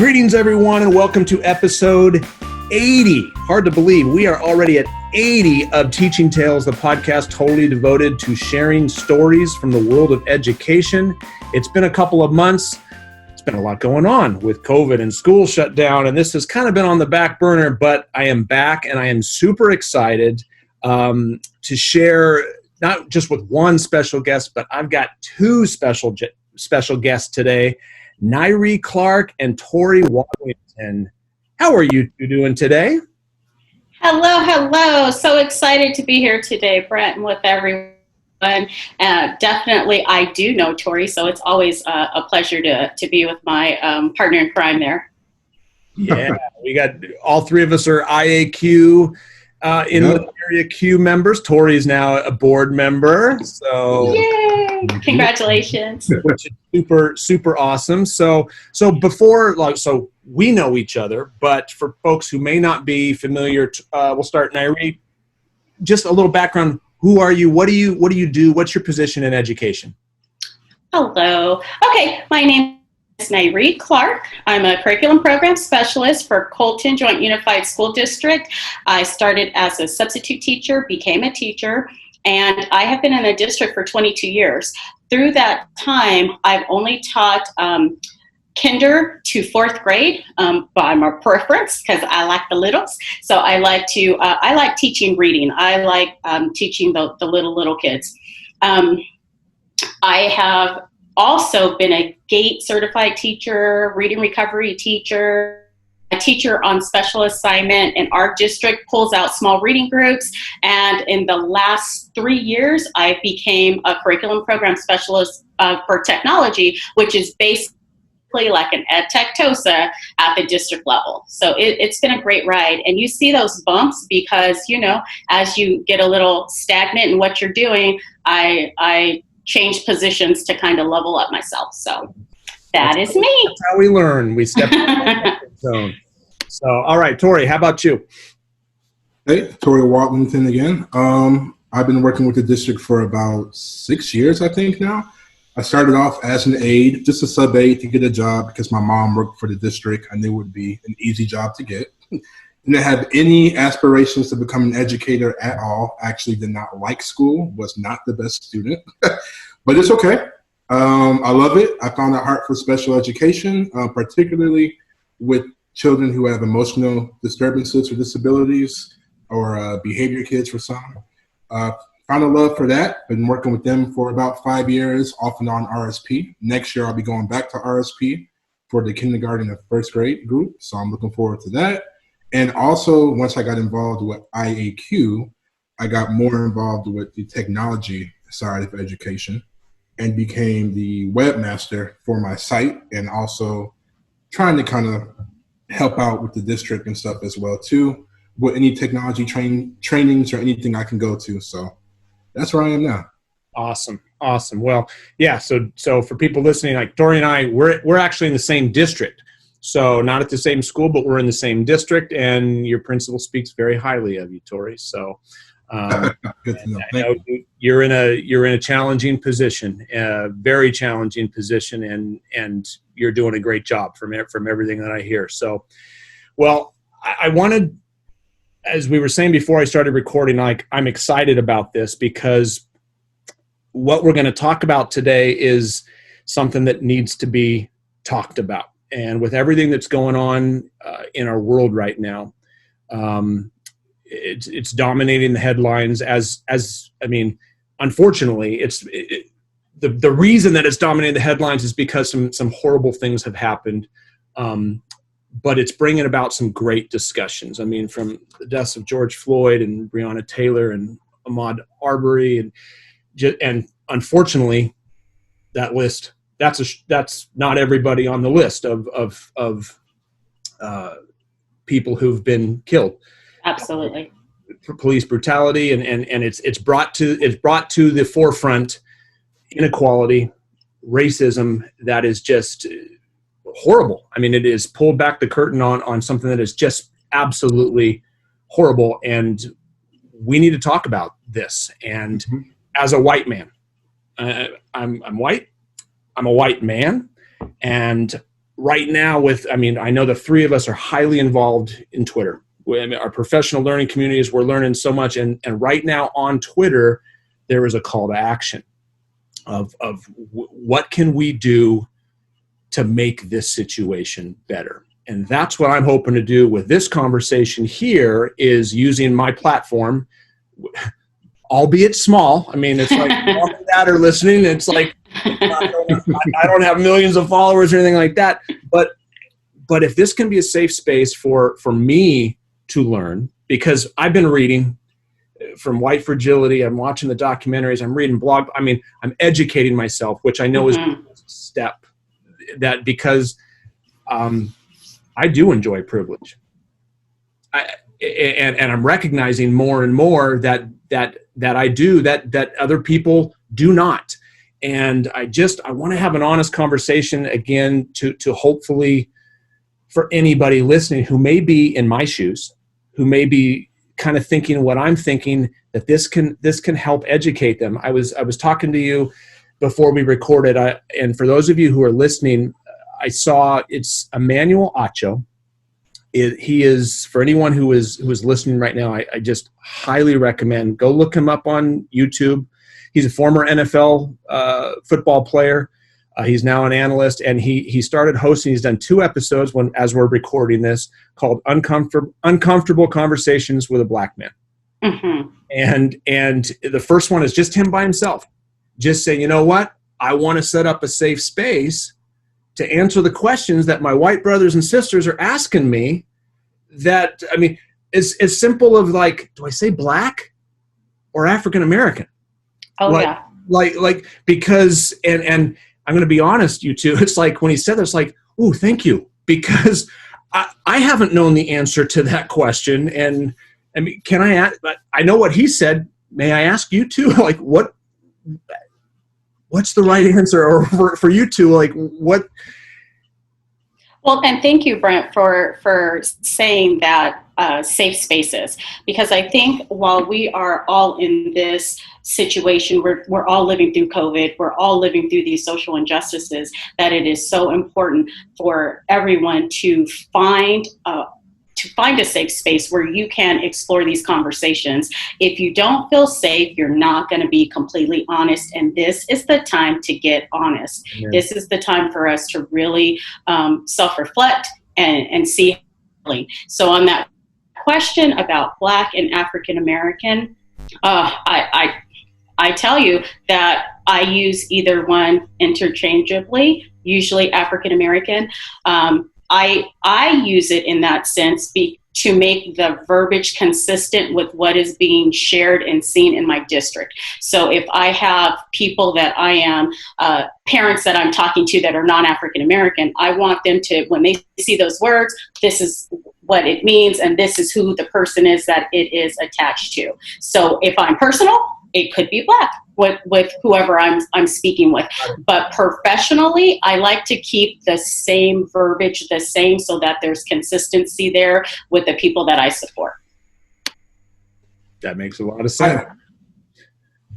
Greetings, everyone, and welcome to episode 80. Hard to believe we are already at 80 of Teaching Tales, the podcast totally devoted to sharing stories from the world of education. It's been a couple of months. It's been a lot going on with COVID and school shut down, and this has kind of been on the back burner, but I am back, and I am super excited to share not just with one special guest, but I've got two special guests today, Nyree Clark and Tory Wadlington. How are you two doing today? Hello. So excited to be here today, Brent, and with everyone. Definitely, I do know Tory, so it's always a pleasure to be with my partner in crime there. Yeah, we got all three of us are IAQ area Q members. Tory is now a board member, so yay! Congratulations. Which is super awesome. So we know each other, but for folks who may not be familiar, we'll start. Nyree, just a little background. Who are you? What do you do? What's your position in education? Hello. Okay, my name is Nyree Clark. I'm a curriculum program specialist for Colton Joint Unified School District. I started as a substitute teacher, became a teacher, and I have been in the district for 22 years. Through that time, I've only taught kinder to fourth grade by my preference because I like the littles. So I like teaching reading. I like teaching the little kids. I have also been a GATE certified teacher, reading recovery teacher, a teacher on special assignment, and our district pulls out small reading groups. And in the last 3 years, I became a curriculum program specialist for technology, which is basically like an ed tech TOSA at the district level. So it's been a great ride. And you see those bumps because, as you get a little stagnant in what you're doing, I change positions to kind of level up myself. So that's me. That's how we learn. We step out of the zone. So, all right, Tory, how about you? Hey, Tory Wadlington again. I've been working with the district for about 6 years, I think now. I started off as an aide, just a sub aide to get a job because my mom worked for the district. I knew it would be an easy job to get. Didn't have any aspirations to become an educator at all. Actually did not like school, was not the best student, but it's okay. I love it. I found a heart for special education, particularly with children who have emotional disturbances or disabilities, or behavior kids for some. Found a love for that. Been working with them for about 5 years, off and on RSP. Next year, I'll be going back to RSP for the kindergarten and first grade group. So I'm looking forward to that. And also, once I got involved with IAQ, I got more involved with the technology side of education and became the webmaster for my site, and also trying to kind of help out with the district and stuff as well too, with any technology trainings or anything I can go to. So that's where I am now. Awesome. Well, yeah. So for people listening, like Tory and I, we're actually in the same district. So not at the same school, but we're in the same district, and your principal speaks very highly of you, Tory. So good to know. I know you're in a challenging position, a very challenging position, and you're doing a great job from everything that I hear. So, well, I wanted, as we were saying before I started recording, like I'm excited about this because what we're going to talk about today is something that needs to be talked about. And with everything that's going on in our world right now, it's dominating the headlines. Unfortunately, the reason that it's dominating the headlines is because some horrible things have happened. But it's bringing about some great discussions. I mean, from the deaths of George Floyd and Breonna Taylor and Ahmaud Arbery, and unfortunately, that list. That's not everybody on the list of people who've been killed. Absolutely. Police brutality, and it's brought to the forefront inequality, racism that is just horrible. I mean, it is pulled back the curtain on something that is just absolutely horrible, and we need to talk about this. And as a white man, I'm white. I'm a white man, and right now I know the three of us are highly involved in Twitter. Our professional learning communities, we're learning so much. And right now on Twitter, there is a call to action of what can we do to make this situation better. And that's what I'm hoping to do with this conversation here, is using my platform, albeit small. I mean, it's like mom and dad are listening. It's like, I don't have millions of followers or anything like that. But if this can be a safe space for me to learn, because I've been reading from white fragility, I'm watching the documentaries, I'm reading blog. I mean, I'm educating myself, which I know is a step, that because I do enjoy privilege. And I'm recognizing more and more that I do, that other people do not. And I want to have an honest conversation again to hopefully, for anybody listening who may be in my shoes, who may be kind of thinking what I'm thinking, that this can help educate them. I was talking to you before we recorded, and for those of you who are listening, I saw it's Emmanuel Acho. He is, for anyone who is listening right now, I just highly recommend, go look him up on YouTube. He's a former NFL football player. He's now an analyst, and he started hosting. He's done 2 episodes as we're recording this, called Uncomfortable Conversations with a Black Man. Mm-hmm. And the first one is just him by himself, just saying, you know what, I want to set up a safe space to answer the questions that my white brothers and sisters are asking me. That, I mean, it's as simple of like, do I say Black or African American? Oh, yeah. Like because, and I'm going to be honest, you two, it's like when he said this, like, oh, thank you. Because I haven't known the answer to that question. And I mean, can I ask, I know what he said. May I ask you two, like, what's the right answer? Or for you two, like, what? Well, and thank you, Brent, for saying that safe spaces, because I think while we are all in this situation, we're all living through COVID, we're all living through these social injustices, that it is so important for everyone to find a safe space where you can explore these conversations. If you don't feel safe, you're not going to be completely honest. And this is the time to get honest. Yeah. This is the time for us to really self-reflect and see. So on that question about Black and African American, I tell you that I use either one interchangeably, usually African American. I use it in that sense to make the verbiage consistent with what is being shared and seen in my district. So if I have people that I am, parents that I'm talking to that are non-African American, I want them to, when they see those words, this is what it means, and this is who the person is that it is attached to. So if I'm personal, it could be Black with whoever I'm speaking with. But professionally, I like to keep the same verbiage the same so that there's consistency there with the people that I support. That makes a lot of sense.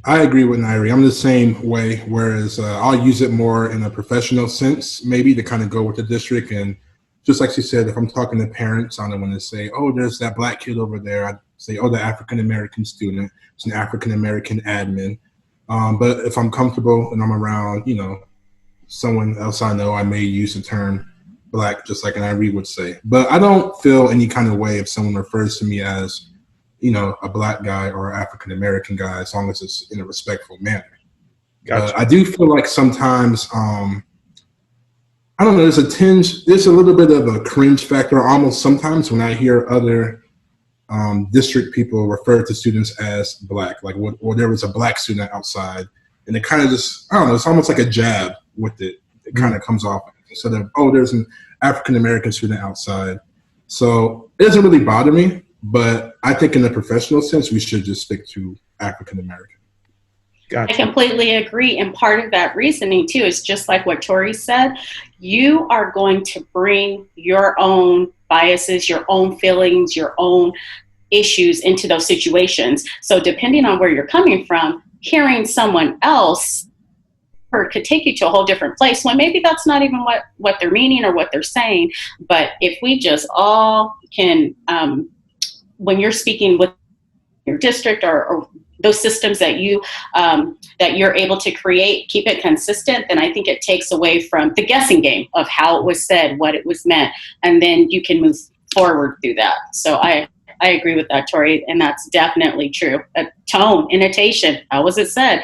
I agree with Nyree. I'm the same way, whereas I'll use it more in a professional sense, maybe to kind of go with the district. And just like she said, if I'm talking to parents, I don't want to say, oh, there's that Black kid over there. I'd say, oh, the African-American student. It's an African-American admin. But if I'm comfortable and I'm around, someone else I know, I may use the term Black, just like Nyree would say. But I don't feel any kind of way if someone refers to me as, a Black guy or African-American guy, as long as it's in a respectful manner. Gotcha. I do feel like sometimes, I don't know, there's a little bit of a cringe factor almost sometimes when I hear other district people refer to students as Black, like there was a Black student outside, and it kind of just, I don't know, it's almost like a jab with it. It kind of comes off instead of, oh, there's an African-American student outside. So it doesn't really bother me, but I think in a professional sense, we should just stick to African-American. Gotcha. I completely agree. And part of that reasoning too is just like what Tory said, you are going to bring your own biases, your own feelings, your own issues into those situations. So depending on where you're coming from, hearing someone else or could take you to a whole different place when maybe that's not even what they're meaning or what they're saying. But if we just all can, when you're speaking with your district or those systems that you're able to create, keep it consistent, then I think it takes away from the guessing game of how it was said, what it was meant, and then you can move forward through that. So I agree with that, Tory, and that's definitely true. Tone, intonation, how was it said?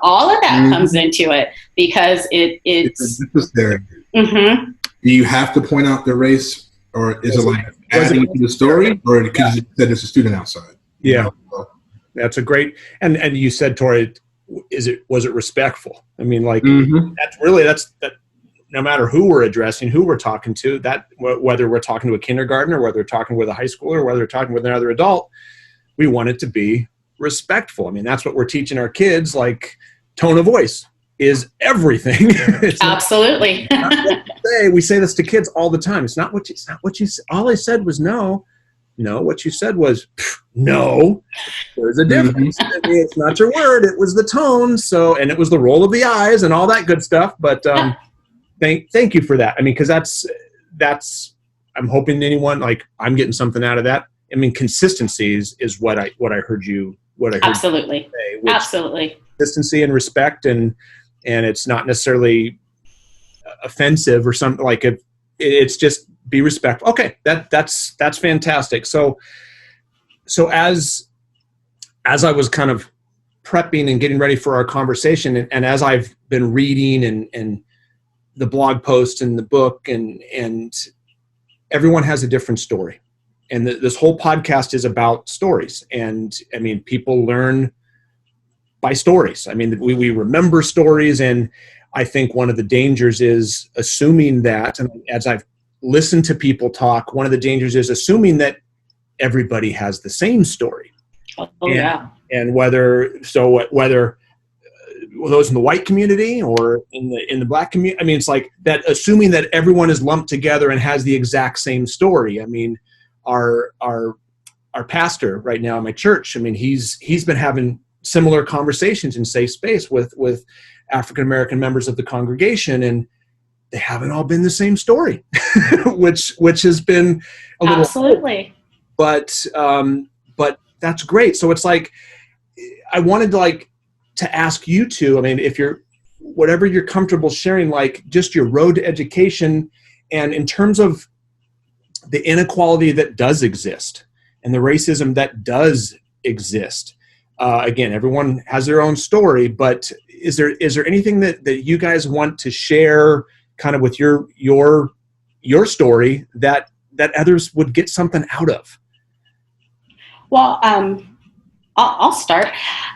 All of that comes into it because it's necessary. Mm-hmm. Do you have to point out the race, or is it like adding to the story, or because you said there's a student outside? Yeah, that's a great. And you said, Tory, was it respectful? I mean, like that's that. No matter who we're addressing, who we're talking to, that whether we're talking to a kindergartner, whether we're talking with a high schooler, whether we're talking with another adult, we want it to be respectful. I mean, that's what we're teaching our kids. Like, tone of voice is everything. Absolutely. We say this to kids all the time. It's not what you. All I said was no. What you said was no. There's a difference. It's not your word. It was the tone. So, and it was the roll of the eyes and all that good stuff. But thank you for that. I mean, because that's. I'm hoping anyone, like, I'm getting something out of that. I mean, consistency is what I heard you. Absolutely. Say, Absolutely. Consistency and respect, and it's not necessarily offensive or something. Like, it's just be respectful. Okay, that's fantastic. So as I was kind of prepping and getting ready for our conversation, and as I've been reading and the blog posts and the book, and everyone has a different story, and this whole podcast is about stories. And I mean, people learn by stories. I mean, we remember stories, and I think one of the dangers is assuming that, and as I've listened to people talk, one of the dangers is assuming that everybody has the same story. And whether those in the white community or in the black community, I mean, it's like that, assuming that everyone is lumped together and has the exact same story. I mean, our pastor right now in my church, I mean, he's been having similar conversations in safe space with African-American members of the congregation, and they haven't all been the same story, which has been a little, absolutely. But that's great. So it's like, I wanted to ask you two, I mean, if whatever you're comfortable sharing, like just your road to education, and in terms of the inequality that does exist and the racism that does exist. Again, everyone has their own story, but is there anything that you guys want to share kind of with your story that others would get something out of? Well, I'll start.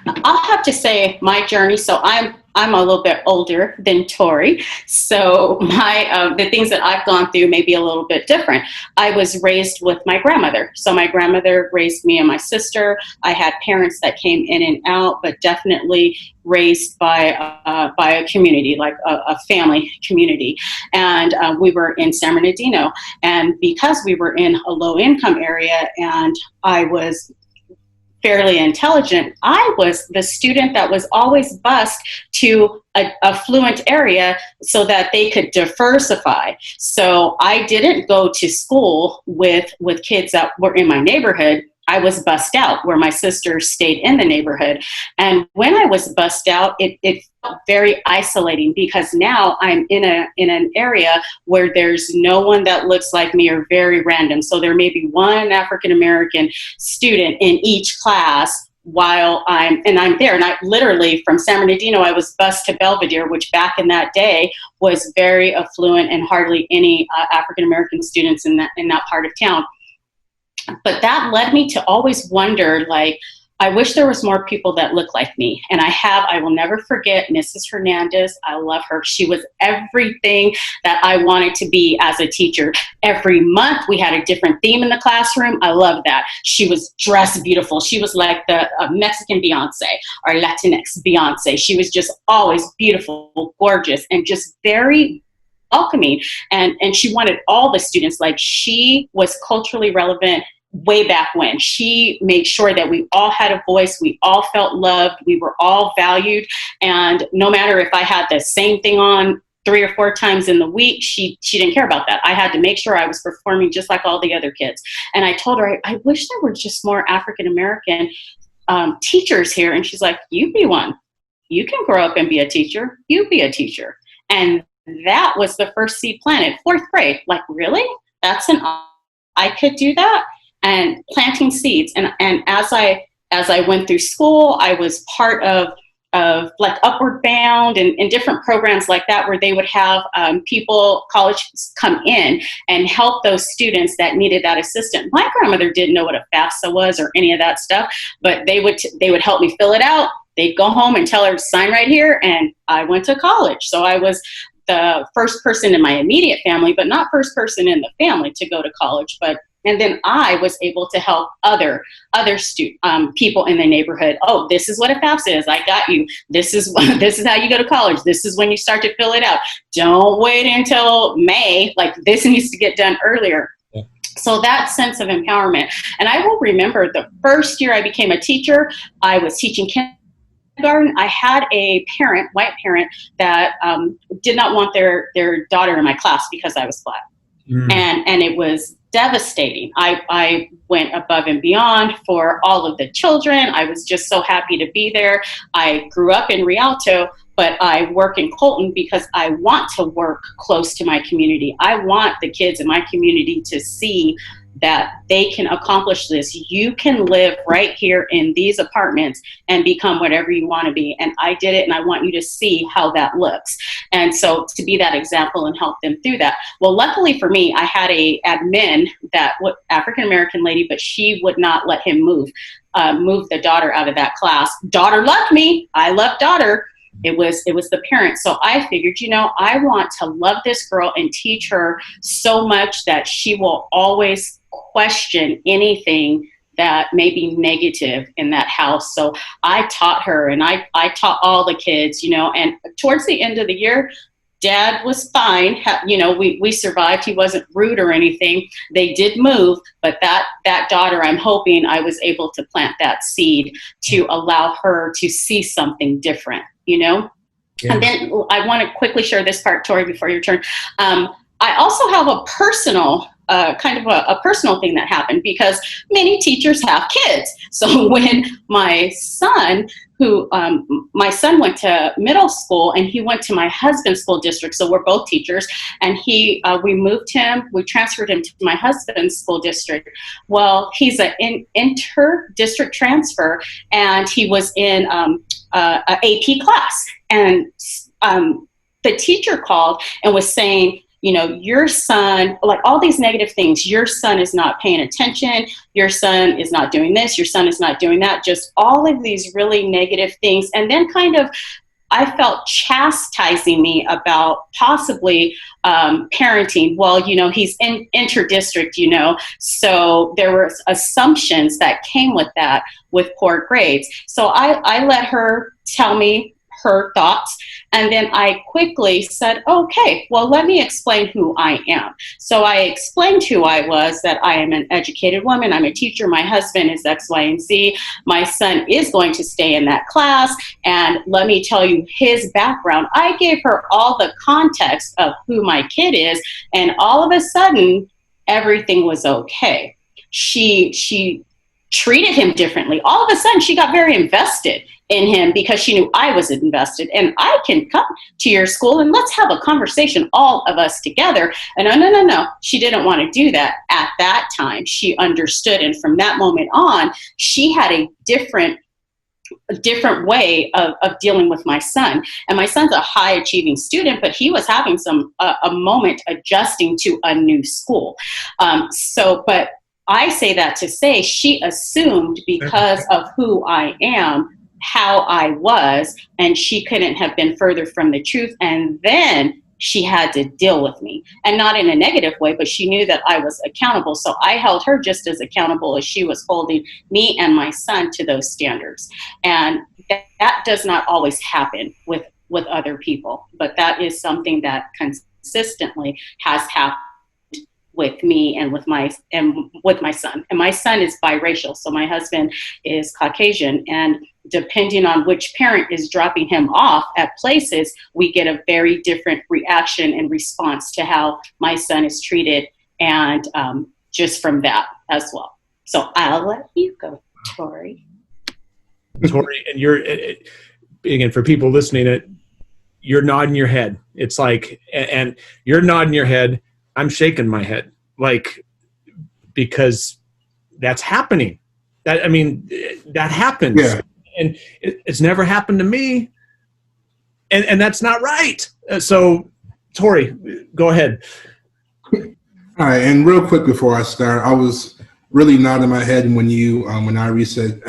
I'll have to say my journey. So I'm a little bit older than Tory, so my the things that I've gone through may be a little bit different. I was raised with my grandmother. So my grandmother raised me and my sister. I had parents that came in and out, but definitely raised by a community, like a family community. And we were in San Bernardino. And because we were in a low income area and I was fairly intelligent, I was the student that was always bused to a affluent area so that they could diversify. So I didn't go to school with kids that were in my neighborhood. I was bussed out where my sister stayed in the neighborhood. And when I was bussed out, it felt very isolating because now I'm in an area where there's no one that looks like me or very random. So there may be one African-American student in each class while I'm there. And I literally, from San Bernardino, I was bused to Belvedere, which back in that day was very affluent and hardly any African-American students in that part of town. But that led me to always wonder, like, I wish there was more people that look like me. And I will never forget Mrs. Hernandez. I love her. She was everything that I wanted to be as a teacher. Every month we had a different theme in the classroom. I love that. She was dressed beautiful. She was like the Mexican Beyonce or Latinx Beyonce. She was just always beautiful, gorgeous, and just very welcoming. And she wanted all the students, like, she was culturally relevant way back when. She made sure that we all had a voice, we all felt loved, we were all valued, and no matter if I had the same thing on 3 or 4 times in the week, she didn't care about that. I had to make sure I was performing just like all the other kids. And I told her, I wish there were just more African American teachers here. And she's like, you be one. You can grow up and be a teacher. You be a teacher. And that was the first seed planted, 4th grade. Like, really? I could do that? And planting seeds. And as I went through school, I was part of like Upward Bound and different programs like that, where they would have college come in and help those students that needed that assistance. My grandmother didn't know what a FAFSA was or any of that stuff, but they would help me fill it out. They'd go home and tell her to sign right here, and I went to college. So I was the first person in my immediate family, but not first person in the family to go to college. And then I was able to help other people in the neighborhood. Oh, this is what a FAFSA is. I got you. This is how you go to college. This is when you start to fill it out. Don't wait until May. Like, this needs to get done earlier. Yeah. So that sense of empowerment. And I will remember the first year I became a teacher, I was teaching kindergarten. I had a white parent, that did not want their daughter in my class because I was Black. And it was devastating. I went above and beyond for all of the children. I was just so happy to be there. I grew up in Rialto, but I work in Colton because I want to work close to my community. I want the kids in my community to see that they can accomplish this. You can live right here in these apartments and become whatever you want to be. And I did it, and I want you to see how that looks. And so to be that example and help them through that. Well, luckily for me, I had a admin, African-American lady, but she would not let him move the daughter out of that class. Daughter loved me. I loved daughter. It was the parents. So I figured, I want to love this girl and teach her so much that she will always question anything that may be negative in that house. So I taught her, and I taught all the kids, and towards the end of the year, Dad was fine. We survived. He wasn't rude or anything. They did move, but that daughter, I'm hoping I was able to plant that seed to allow her to see something different, Yeah. And then I want to quickly share this part, Tory, before your turn. I also have a personal kind of a personal thing that happened, because many teachers have kids. So when my son went to middle school, and he went to my husband's school district, so we're both teachers, and we transferred him to my husband's school district. Well, he's an inter-district transfer, and he was in a AP class, and the teacher called and was saying, your son, like all these negative things, your son is not paying attention, your son is not doing this, your son is not doing that, just all of these really negative things. And then kind of, I felt chastising me about possibly parenting. Well, he's in inter-district, so there were assumptions that came with that, with poor grades. So I let her tell me her thoughts. And then I quickly said, okay, well, let me explain who I am. So I explained who I was, that I am an educated woman. I'm a teacher. My husband is X, Y, and Z. My son is going to stay in that class. And let me tell you his background. I gave her all the context of who my kid is. And all of a sudden, everything was okay. She treated him differently. All of a sudden, she got very invested in him because she knew I was invested, and I can come to your school and let's have a conversation, all of us together. And no. She didn't want to do that at that time. She understood. And from that moment on, she had a different way of dealing with my son. And my son's a high achieving student, but he was having a moment adjusting to a new school. But I say that to say she assumed, because of who I am, how I was, and she couldn't have been further from the truth. And then she had to deal with me, and not in a negative way, but she knew that I was accountable. So I held her just as accountable as she was holding me and my son to those standards. And that does not always happen with other people, but that is something that consistently has happened with me and with my son. And my son is biracial, so my husband is Caucasian, and depending on which parent is dropping him off at places, we get a very different reaction and response to how my son is treated, and just from that as well. So I'll let you go, Tory. Tory, and you're, again, for people listening, you're nodding your head. It's like, and you're nodding your head. I'm shaking my head, like, because that's happening. That happens. Yeah. And it's never happened to me. And that's not right. So, Tory, go ahead. All right. And real quick before I start, I was really nodding my head when Nyree said,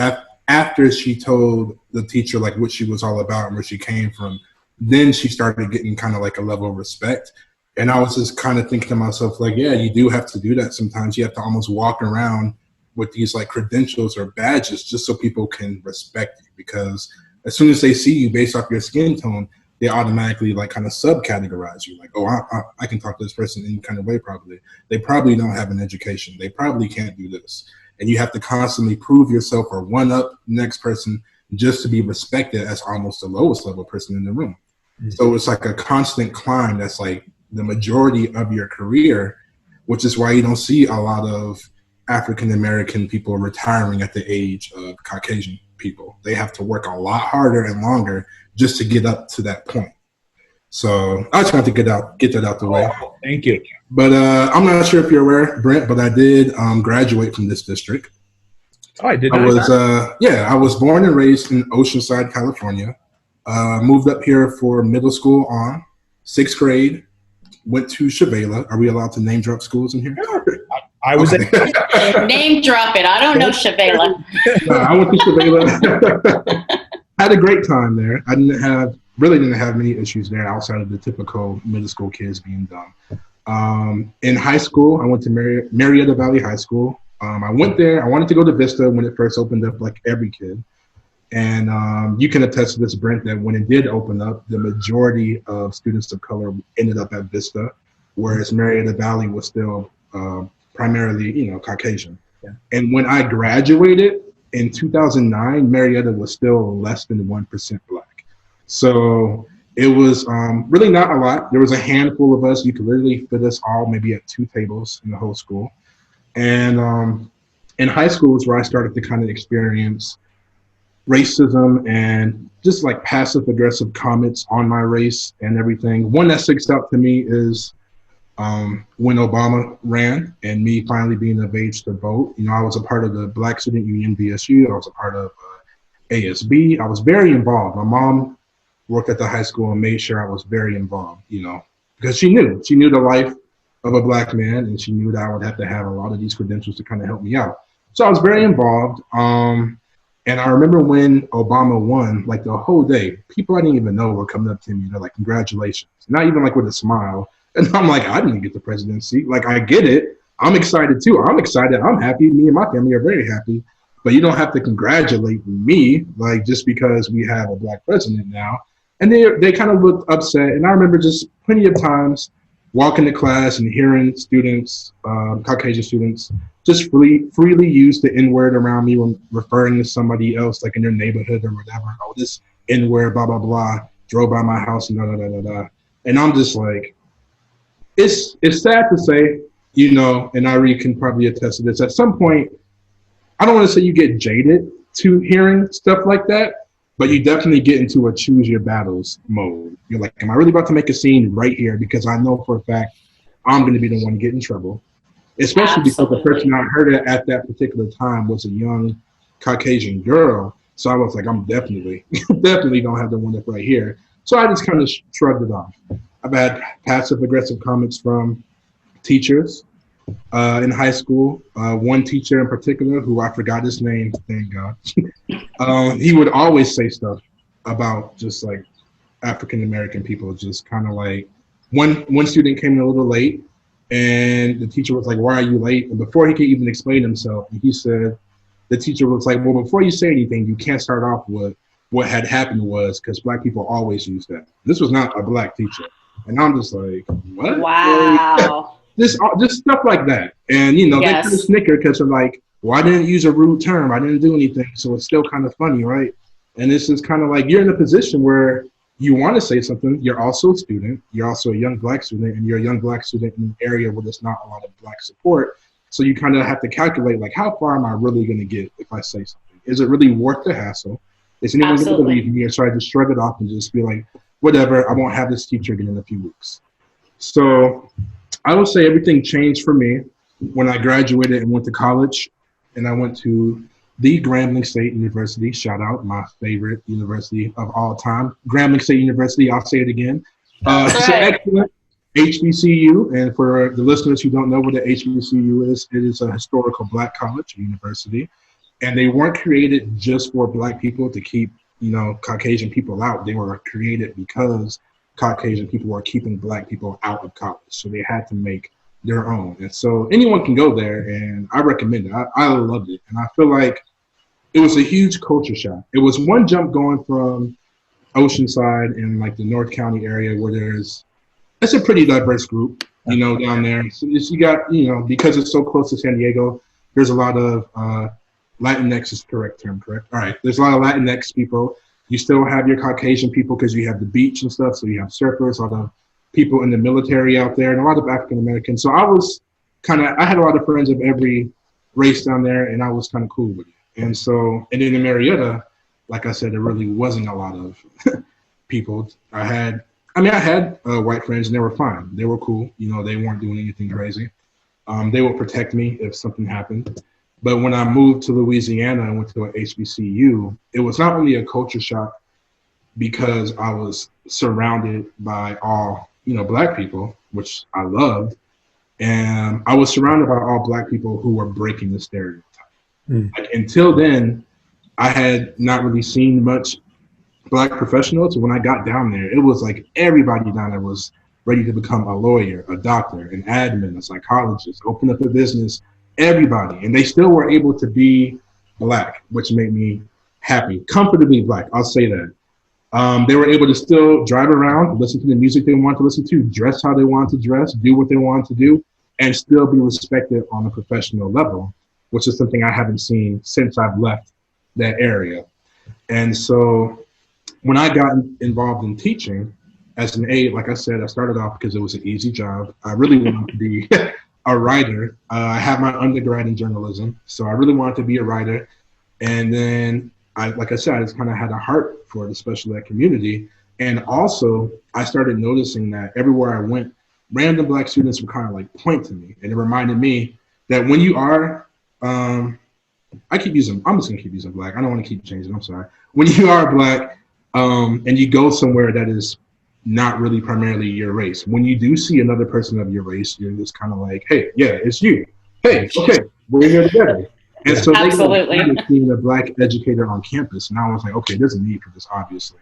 after she told the teacher like what she was all about and where she came from, then she started getting kind of like a level of respect. And I was just kind of thinking to myself, like, yeah, you do have to do that sometimes. You have to almost walk around with these like credentials or badges just so people can respect you, because as soon as they see you based off your skin tone, they automatically like kind of subcategorize you. Like, oh, I can talk to this person any kind of way probably. They probably don't have an education. They probably can't do this. And you have to constantly prove yourself or one up the next person just to be respected as almost the lowest level person in the room. Mm-hmm. So it's like a constant climb that's like the majority of your career, which is why you don't see a lot of African-American people retiring at the age of Caucasian people. They have to work a lot harder and longer just to get up to that point. So I just wanted to get that out the way. Oh, thank you. But I'm not sure if you're aware, Brent, but I did graduate from this district. Oh, I did. I was born and raised in Oceanside, California. Moved up here for middle school on 6th grade. Went to Chevala. Are we allowed to name drop schools in here? I was name drop it. I don't know Chevala. No, I went to Chevala. Had a great time there. I didn't have many issues there outside of the typical middle school kids being dumb. In high school, I went to Murrieta Valley High School. I went there. I wanted to go to Vista when it first opened up, like every kid. And you can attest to this, Brent, that when it did open up, the majority of students of color ended up at Vista, whereas Murrieta Valley was still primarily, Caucasian. Yeah. And when I graduated in 2009, Murrieta was still less than 1% Black. So it was really not a lot. There was a handful of us. You could literally fit us all maybe at 2 tables in the whole school. And in high school is where I started to kind of experience racism and just like passive aggressive comments on my race and everything. One that sticks out to me is when Obama ran and me finally being of age to vote. I was a part of the Black Student Union BSU. I was a part of ASB. I was very involved. My mom worked at the high school and made sure I was very involved, because she knew the life of a Black man, and she knew that I would have to have a lot of these credentials to kind of help me out. So I was very involved. And I remember when Obama won, like the whole day, people I didn't even know were coming up to me. They're like, congratulations. Not even like with a smile. And I'm like, I didn't get the presidency. Like, I get it. I'm excited too. I'm excited. I'm happy. Me and my family are very happy. But you don't have to congratulate me, like, just because we have a Black president now. And they kind of looked upset. And I remember just plenty of times walking to class and hearing students, Caucasian students, just freely use the N-word around me when referring to somebody else, like in their neighborhood or whatever. Oh, this N-word, blah, blah, blah, drove by my house and da, da, da, da, da. And I'm just like, it's sad to say, and Nyree can probably attest to this. At some point, I don't want to say you get jaded to hearing stuff like that, but you definitely get into a choose your battles mode. You're like, am I really about to make a scene right here? Because I know for a fact I'm going to be the one to get in trouble. Especially because the person I heard it at that particular time was a young Caucasian girl. So I was like, I'm definitely going to have the one up right here. So I just kind of shrugged it off. I've had passive aggressive comments from teachers in high school. One teacher in particular, who I forgot his name, thank God. He would always say stuff about just like African-American people, just kind of like one student came in a little late. And the teacher was like, why are you late? And before he could even explain himself, the teacher was like, well, before you say anything, you can't start off with what had happened was, because Black people always use that. This was not a Black teacher. And I'm just like, what? Wow. just stuff like that. And, they kind of snicker because they're like, well, I didn't use a rude term. I didn't do anything. So it's still kind of funny, right? And this is kind of like you're in a position where you want to say something. You're also a student. You're also a young Black student, and you're a young Black student in an area where there's not a lot of Black support. So you kind of have to calculate, like, how far am I really going to get if I say something? Is it really worth the hassle? Is anyone going to believe me? Or should I just shrug it off and just be like, whatever, I won't have this teacher again in a few weeks? So I will say everything changed for me when I graduated and went to college. And I went to the Grambling State University. Shout out, my favorite university of all time. Grambling State University, I'll say it again. It's an excellent HBCU. And for the listeners who don't know what the HBCU is, it is a historical Black college university. And they weren't created just for Black people to keep, Caucasian people out. They were created because Caucasian people were keeping Black people out of college. So they had to make their own. And so anyone can go there, and I recommend it. I loved it. And I feel like it was a huge culture shock. It was one jump going from Oceanside and like the North County area where it's a pretty diverse group, down there. So you got, because it's so close to San Diego, there's a lot of Latinx is the correct term, correct? All right. There's a lot of Latinx people. You still have your Caucasian people because you have the beach and stuff. So you have surfers, a lot of people in the military out there, and a lot of African Americans. So I had a lot of friends of every race down there, and I was kind of cool with it. And then in Murrieta, like I said, there really wasn't a lot of people. I had white friends, and they were fine. They were cool. They weren't doing anything crazy. They would protect me if something happened. But when I moved to Louisiana and went to an HBCU, it was not only a culture shock because I was surrounded by all Black people, which I loved. And I was surrounded by all Black people who were breaking the stereotype. Like, until then, I had not really seen much Black professionals. When I got down there, it was like everybody down there was ready to become a lawyer, a doctor, an admin, a psychologist, open up a business, everybody. And they still were able to be Black, which made me happy, comfortably Black, I'll say that. They were able to still drive around, listen to the music they wanted to listen to, dress how they wanted to dress, do what they wanted to do, and still be respected on a professional level, which is something I haven't seen since I've left that area. And so when I got involved in teaching as an aide, like I said, I started off because it was an easy job. I really wanted to be a writer. I have my undergrad in journalism, so I really wanted to be a writer. And then like I said, I just kind of had a heart for the special ed community. And also, I started noticing that everywhere I went, random Black students would kind of like point to me. And it reminded me that when you are, I'm just going to keep using Black. I don't want to keep changing. I'm sorry. When you are Black and you go somewhere that is not really primarily your race, when you do see another person of your race, you're just kind of like, hey, yeah, it's you. Hey, okay, we're here together. And so Absolutely. They were being a Black educator on campus. And I was like, okay, there's a need for this, obviously.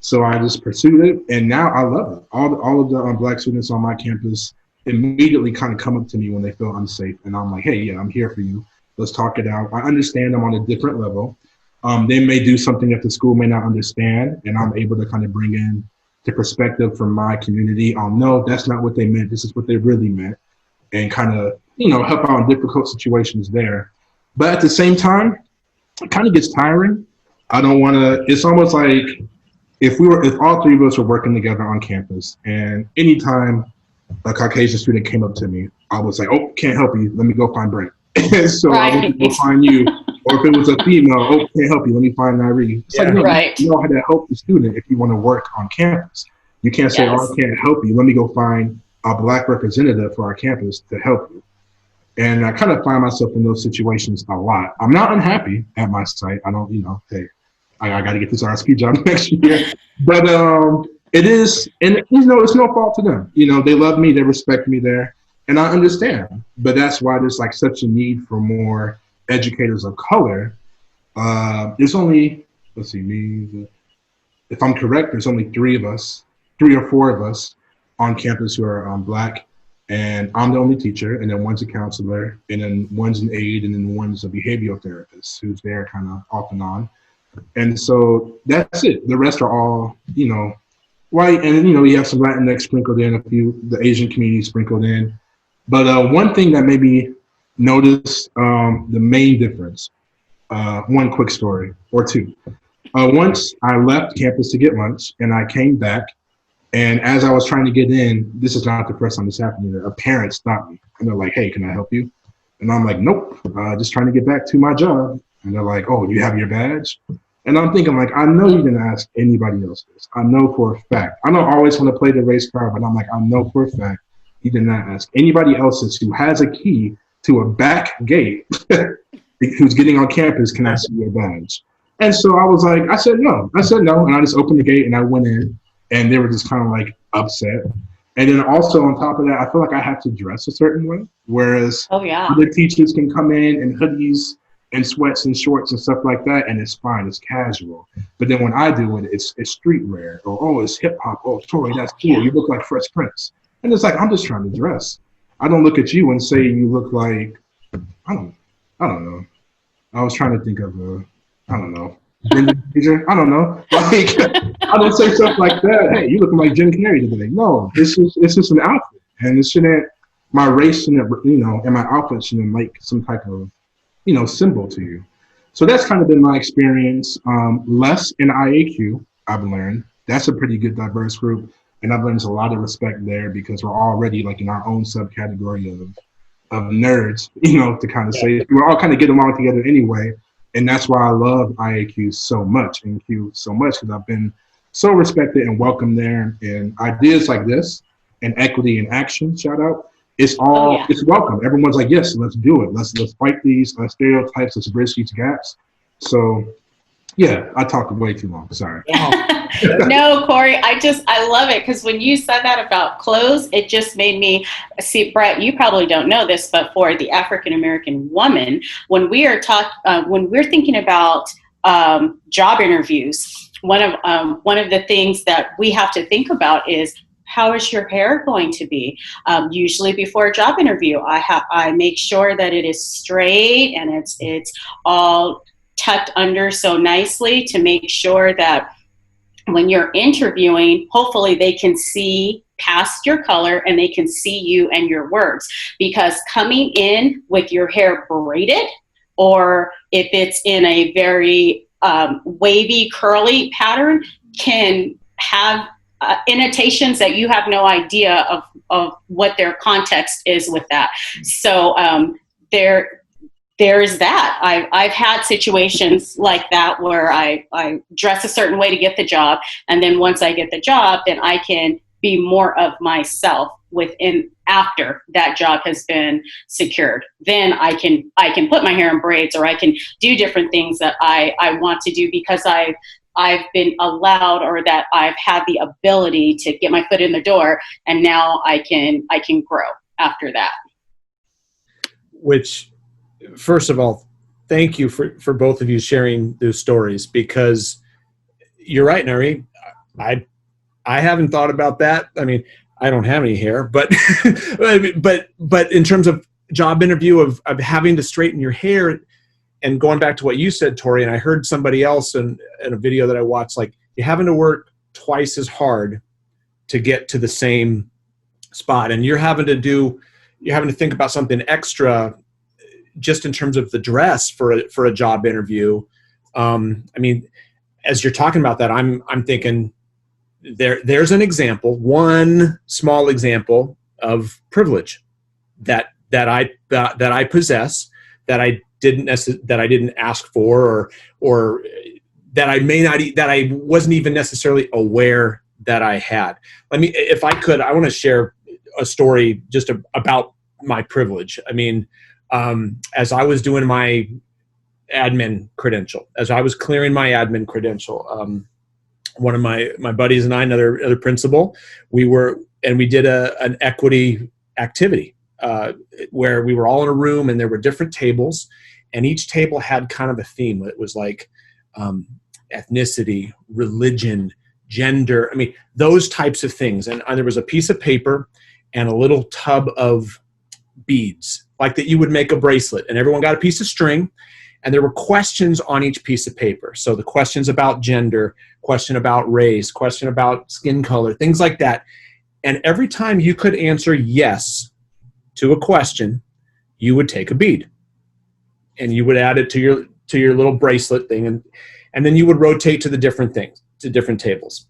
So I just pursued it. And now I love it. All of the Black students on my campus immediately kind of come up to me when they feel unsafe. And I'm like, hey, yeah, I'm here for you. Let's talk it out. I understand I'm on a different level. They may do something that the school may not understand. And I'm able to kind of bring in the perspective from my community on, no, that's not what they meant. This is what they really meant. And kind of, help out in difficult situations there. But at the same time, it kind of gets tiring. I don't want to, it's almost like if all three of us were working together on campus, and anytime a Caucasian student came up to me, I was like, oh, can't help you. Let me go find Brent. So I went to go find you. Or if it was a female, oh, can't help you. Let me find Nyree. It's like, no, you know how to help the student if you want to work on campus. You can't say, oh, I can't help you. Let me go find a Black representative for our campus to help you. And I kind of find myself in those situations a lot. I'm not unhappy at my site. I don't, hey, I got to get this RSP job next year. But it is, and it's no fault to them. They love me, they respect me there, and I understand. But that's why there's like such a need for more educators of color. There's only, if I'm correct, there's only 3 or 4 of us on campus who are Black. And I'm the only teacher, and then one's a counselor, and then one's an aide, and then one's a behavioral therapist who's there kind of off and on. And so that's it. The rest are all, white, and you have some Latinx sprinkled in, a few, the Asian community sprinkled in. But one thing that made me notice the main difference, one quick story or two. Once I left campus to get lunch and I came back, and as I was trying to get in, this is not the first time this happened either, a parent stopped me and they're like, "Hey, can I help you?" And I'm like, "Nope, just trying to get back to my job." And they're like, "Oh, you have your badge?" And I'm thinking, like, I know you didn't ask anybody else this. I know for a fact. I don't always want to play the race card, but I'm like, I know for a fact you did not ask anybody else this who has a key to a back gate who's getting on campus, "Can I see your badge?" And so I was like, I said no. And I just opened the gate and I went in, and they were just kind of like upset. And then also on top of that, I feel like I have to dress a certain way, whereas other teachers can come in hoodies and sweats and shorts and stuff like that, and it's fine, it's casual. But then when I do it, it's streetwear, or oh, it's hip hop. Oh, Tory, that's cool. You look like Fresh Prince. And it's like, I'm just trying to dress. I don't look at you and say you look like, I don't know. I was trying to think of I don't know. I don't know. Like, I don't say stuff like that. Hey, you looking like Jim Carrey today. No, it's just an outfit, and it shouldn't. My race shouldn't, and my outfit shouldn't make some type of, symbol to you. So that's kind of been my experience. Less in IAQ, I've learned. That's a pretty good diverse group, and I've learned a lot of respect there because we're already like in our own subcategory of nerds, to kind of say we're all kind of getting along together anyway. And that's why I love IAQ so much and Q so much, because I've been so respected and welcomed there. And ideas like this and equity in action, shout out, it's all it's welcome. Everyone's like, yes, let's do it. Let's fight these stereotypes. Let's bridge these gaps. So yeah, I talked way too long. Sorry. No, Corey, I love it, because when you said that about clothes, it just made me see, Brett, you probably don't know this, but for the African American woman, when we're thinking about job interviews, one of the things that we have to think about is, how is your hair going to be? Usually before a job interview, I make sure that it is straight and it's all tucked under so nicely to make sure that when you're interviewing, hopefully they can see past your color and they can see you and your words. Because coming in with your hair braided, or if it's in a very wavy, curly pattern, can have annotations that you have no idea of what their context is with that. So there's that. I've had situations like that where I dress a certain way to get the job, and then once I get the job, then I can be more of myself after that job has been secured. Then I can put my hair in braids, or I can do different things that I want to do because I've been allowed, or that I've had the ability to get my foot in the door, and now I can grow after that. Which, first of all, thank you for both of you sharing those stories, because you're right, Nyree. I haven't thought about that. I mean, I don't have any hair, but but in terms of job interview of having to straighten your hair, and going back to what you said, Tory, and I heard somebody else in a video that I watched, like, you're having to work twice as hard to get to the same spot, and you're having to think about something extra just in terms of the dress for a job interview. I mean, as you're talking about that, I'm thinking there's an example, one small example of privilege that I possess, that I didn't ask for, or that I wasn't even necessarily aware that I had. If I could, I want to share a story just about my privilege. I mean, as I was doing my admin credential, as I was clearing my admin credential, one of my buddies and I, another principal, we did an equity activity where we were all in a room and there were different tables, and each table had kind of a theme. It was like ethnicity, religion, gender. I mean, those types of things. And there was a piece of paper and a little tub of beads, like that you would make a bracelet, and everyone got a piece of string, and there were questions on each piece of paper. So the questions about gender, question about race, question about skin color, things like that. And every time you could answer yes to a question, you would take a bead, and you would add it to your little bracelet thing, and then you would rotate to the different things, to different tables.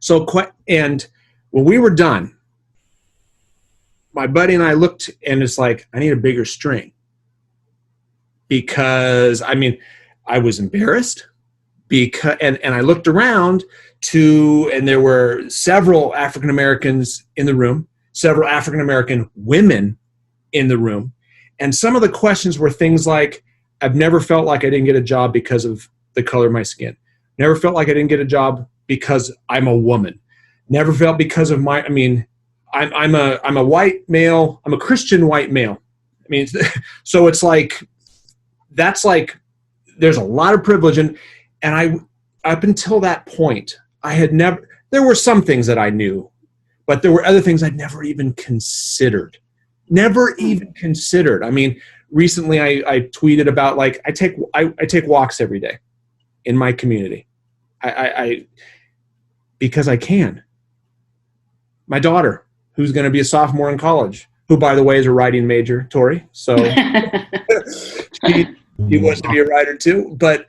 So, and when we were done, my buddy and I looked, and it's like, I need a bigger string, because I was embarrassed, because and I looked around and there were several African Americans in the room, several African American women in the room, and some of the questions were things like, I've never felt like I didn't get a job because of the color of my skin. Never felt like I didn't get a job because I'm a woman. Never felt because of I'm a white male. I'm a Christian white male. So it's like, that's like, there's a lot of privilege, and I, up until that point, there were some things that I knew, but there were other things I'd never even considered. Recently I tweeted about, like, I take walks every day in my community. I because I can. My daughter, who's going to be a sophomore in college, who, by the way, is a writing major, Tory. So she wants to be a writer too, but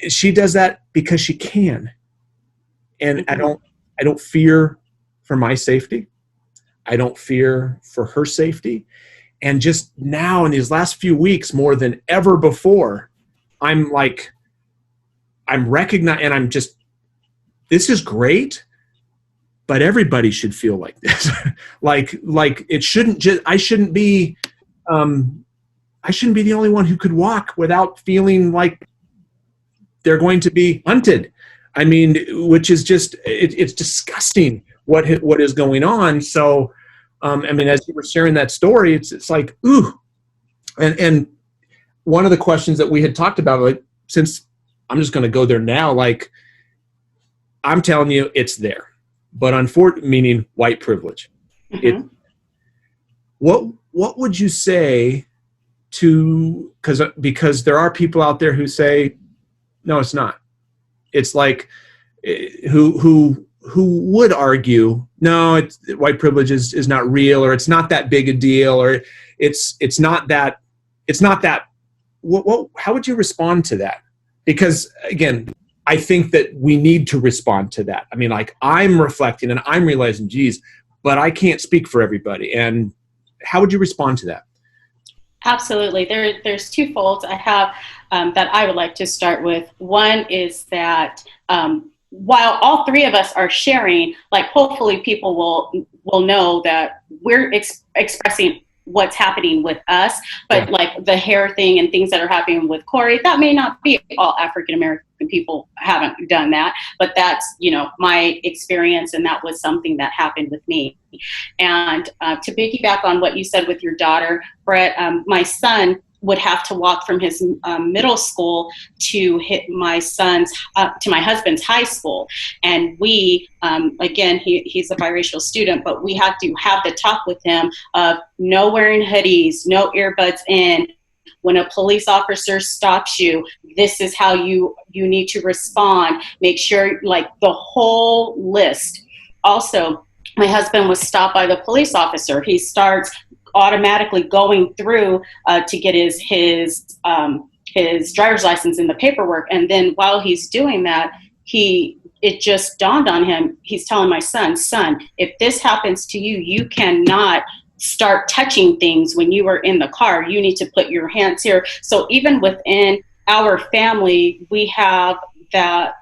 she does that because she can. And I don't fear for my safety. I don't fear for her safety. And just now, in these last few weeks, more than ever before, I'm recognizing, and this is great, but everybody should feel like this. like it shouldn't I shouldn't be the only one who could walk without feeling like they're going to be hunted. Which is just, it's disgusting what is going on. So, as you were sharing that story, it's like, ooh. And one of the questions that we had talked about, like, since I'm just going to go there now, like, I'm telling you, it's there, but meaning white privilege. Mm-hmm. What would you say because there are people out there who say, no, it's not. It's like, who would argue, no, white privilege is not real, or it's not that big a deal, or it's not that. How would you respond to that? Because, again, I think that we need to respond to that. I'm reflecting and I'm realizing, geez, but I can't speak for everybody. And how would you respond to that? Absolutely. There's two folds I have that I would like to start with. One is that while all three of us are sharing, like, hopefully people will know that we're expressing what's happening with us, but yeah, like the hair thing and things that are happening with Corey, that may not be all African American people haven't done that, but that's, my experience, and that was something that happened with me. And to piggyback on what you said with your daughter, Brett, my son would have to walk from his middle school to hit my husband's high school. And we, again, he's a biracial student, but we had to have the talk with him of no wearing hoodies, no earbuds in. When a police officer stops you, this is how you need to respond. Make sure, like, the whole list. Also, my husband was stopped by the police officer. He starts automatically going through to get his driver's license and the paperwork. And then while he's doing that, it just dawned on him. He's telling my son, if this happens to you, you cannot start touching things when you are in the car. You need to put your hands here. So even within our family, we have that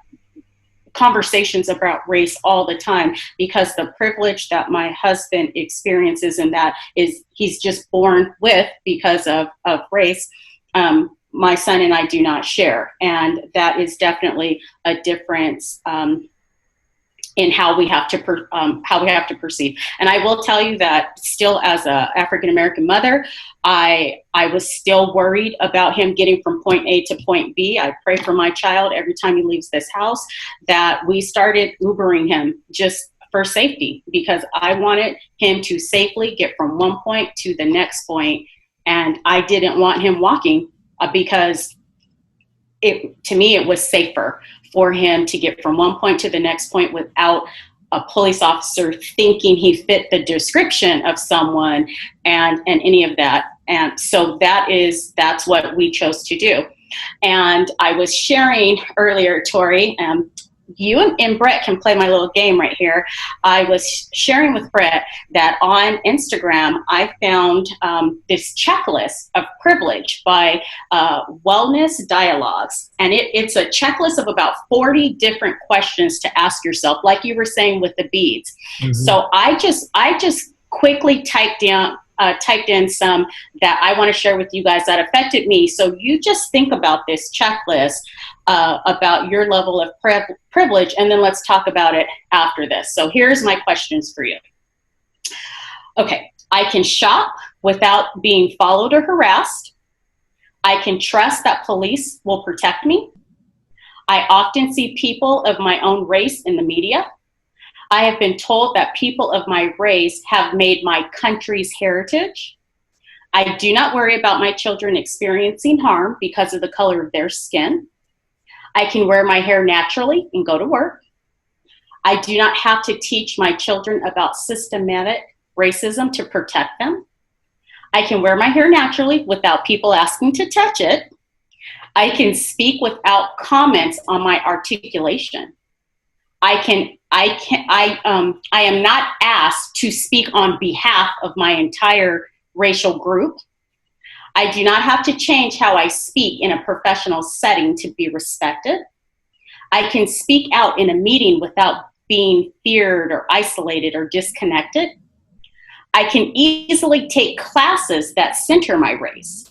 conversations about race all the time, because the privilege that my husband experiences, and that is he's just born with because of race, my son and I do not share. And that is definitely a difference in how we have to perceive. And I will tell you that still, as a African American mother, I was still worried about him getting from point A to point B. I pray for my child every time he leaves this house, that we started Ubering him just for safety, because I wanted him to safely get from one point to the next point. And I didn't want him walking because to me, it was safer for him to get from one point to the next point without a police officer thinking he fit the description of someone and any of that. And so that's what we chose to do. And I was sharing earlier, Tory, you and Brett can play my little game right here. I was sharing with Brett that on Instagram, I found this checklist of privilege by Wellness Dialogues. And it's a checklist of about 40 different questions to ask yourself, like you were saying with the beads. Mm-hmm. So I just quickly typed in some that I want to share with you guys that affected me. So you just think about this checklist about your level of privilege, and then let's talk about it after this. So here's my questions for you. Okay, I can shop without being followed or harassed. I can trust that police will protect me. I often see people of my own race in the media. I have been told that people of my race have made my country's heritage. I do not worry about my children experiencing harm because of the color of their skin. I can wear my hair naturally and go to work. I do not have to teach my children about systematic racism to protect them. I can wear my hair naturally without people asking to touch it. I can speak without comments on my articulation. I am not asked to speak on behalf of my entire racial group. I do not have to change how I speak in a professional setting to be respected. I can speak out in a meeting without being feared or isolated or disconnected. I can easily take classes that center my race.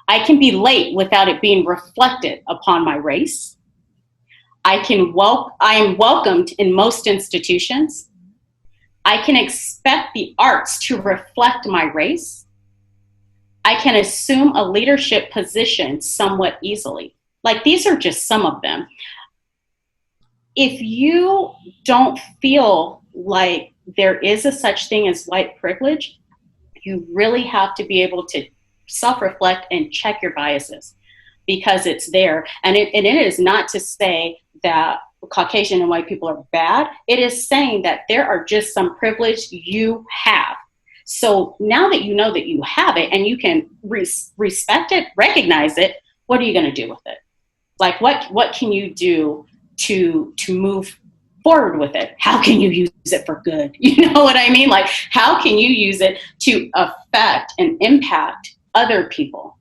I can be late without it being reflected upon my race. I am welcomed in most institutions. I can expect the arts to reflect my race. I can assume a leadership position somewhat easily. Like, these are just some of them. If you don't feel like there is a such thing as white privilege, you really have to be able to self-reflect and check your biases, because it's there. And it is not to say that Caucasian and white people are bad. It is saying that there are just some privilege you have. So now that you know that you have it and you can respect it, recognize it, what are you going to do with it? Like, what can you do to move forward with it? How can you use it for good? You know what I mean? Like, how can you use it to affect and impact other people?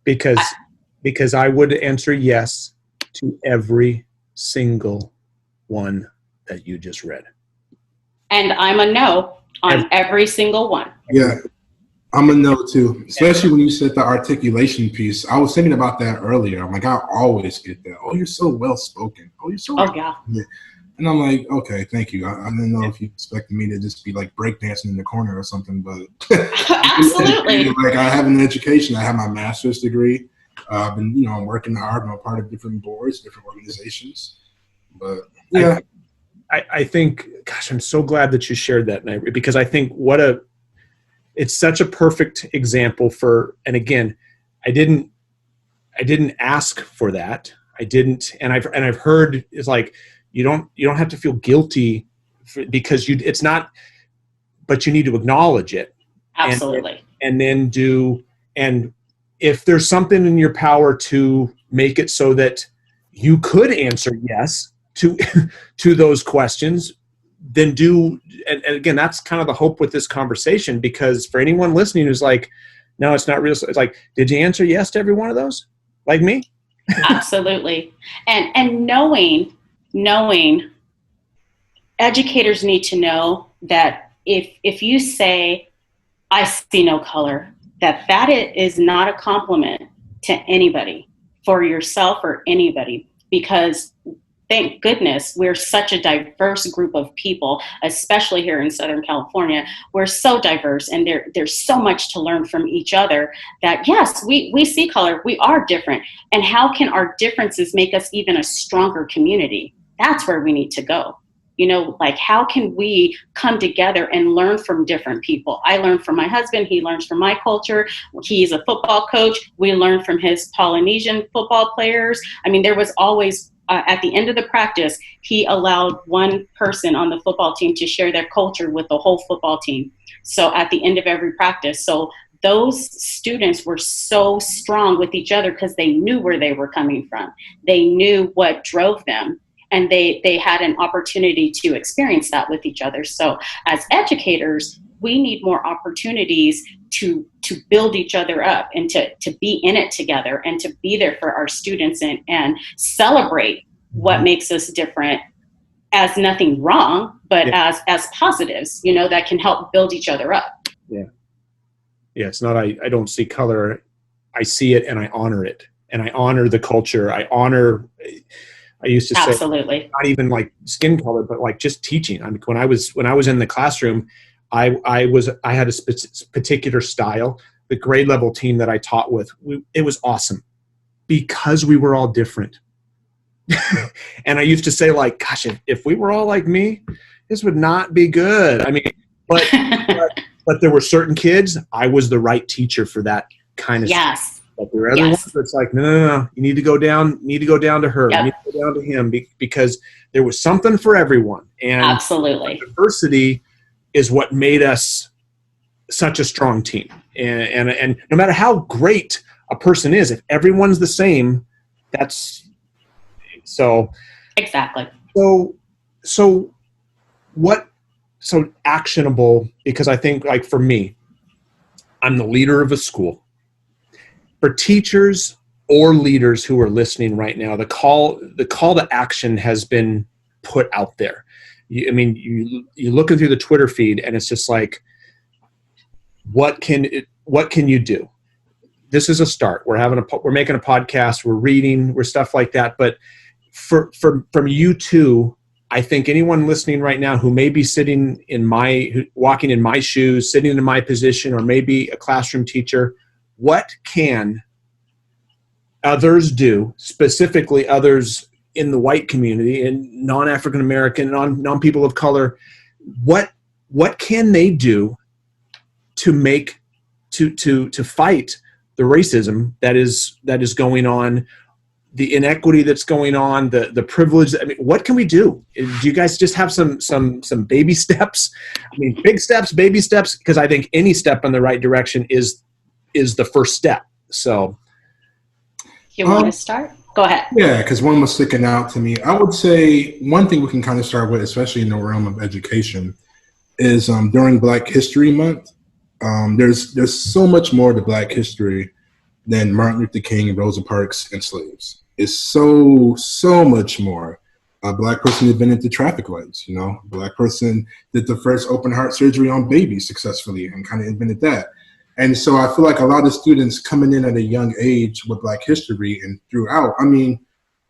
Because I would answer yes to every single one that you just read. And I'm a no on every single one. Yeah, I'm a no too, especially when you said the articulation piece. I was thinking about that earlier. I'm like, I always get that. Oh, you're so well spoken. Oh, you're so. Oh, yeah. And I'm like, okay, thank you. I didn't know if you expected me to just be like breakdancing in the corner or something, but absolutely. Like, I have an education. I have my master's degree. I've been, I'm working hard. I'm a part of different boards, different organizations. But yeah. I think, gosh, I'm so glad that you shared that, Nyree, because I think it's such a perfect example for, and again, I didn't ask for that. I didn't, and I've heard it's like, you don't have to feel guilty because it's not, but you need to acknowledge it. Absolutely. And then and if there's something in your power to make it so that you could answer yes to those questions, then do. And again, that's kind of the hope with this conversation, because for anyone listening who's like, no, it's not real. It's like, did you answer yes to every one of those? Like me? Absolutely. And knowing educators need to know that if you say, I see no color, that is not a compliment to anybody, for yourself or anybody, because thank goodness we're such a diverse group of people, especially here in Southern California. We're so diverse, and there's so much to learn from each other, that yes, we see color, we are different. And how can our differences make us even a stronger community? That's where we need to go. Like, how can we come together and learn from different people? I learn from my husband. He learns from my culture. He's a football coach. We learn from his Polynesian football players. I mean, there was always at the end of the practice, he allowed one person on the football team to share their culture with the whole football team. So at the end of every practice. So those students were so strong with each other because they knew where they were coming from. They knew what drove them. And they had an opportunity to experience that with each other. So as educators, we need more opportunities to build each other up and to be in it together and to be there for our students and celebrate what makes us different as nothing wrong, but as positives, that can help build each other up. Yeah. Yeah. It's not, I don't see color. I see it and I honor it. And I honor the culture. I used to say, absolutely, not even like skin color, but like just teaching. I mean, when I was in the classroom, I had a particular style. The grade level team that I taught with, it was awesome because we were all different. And I used to say, like, gosh, if we were all like me, this would not be good. I mean, but there were certain kids, I was the right teacher for that kind of stuff. But there are other ones that's like, no, you need to go down to her. You need to go down to him because there was something for everyone. And absolutely, diversity is what made us such a strong team. And no matter how great a person is, if everyone's the same, that's so. Exactly. So actionable, because I think, like, for me, I'm the leader of a school. For teachers or leaders who are listening right now, the call to action has been put out there. You're looking through the Twitter feed, and it's just like, what can you do? This is a start. We're making a podcast. We're reading. We're stuff like that. But from you too, I think anyone listening right now who may be walking in my shoes, sitting in my position, or maybe a classroom teacher. What can others do, specifically others in the white community and non-African American, non-people of color? What can they do to fight the racism that is going on, the inequity that's going on, the privilege? I mean, what can we do? Do you guys just have some baby steps? I mean, big steps, baby steps, because I think any step in the right direction is the first step. So you want to start? Go ahead. Yeah, because one was sticking out to me. I would say one thing we can kind of start with, especially in the realm of education, is during Black History Month, there's so much more to Black history than Martin Luther King and Rosa Parks and slaves. It's so much more. A Black person invented the traffic lights, A Black person did the first open heart surgery on babies successfully and kind of invented that. And so I feel like a lot of students coming in at a young age with Black history and throughout, I mean,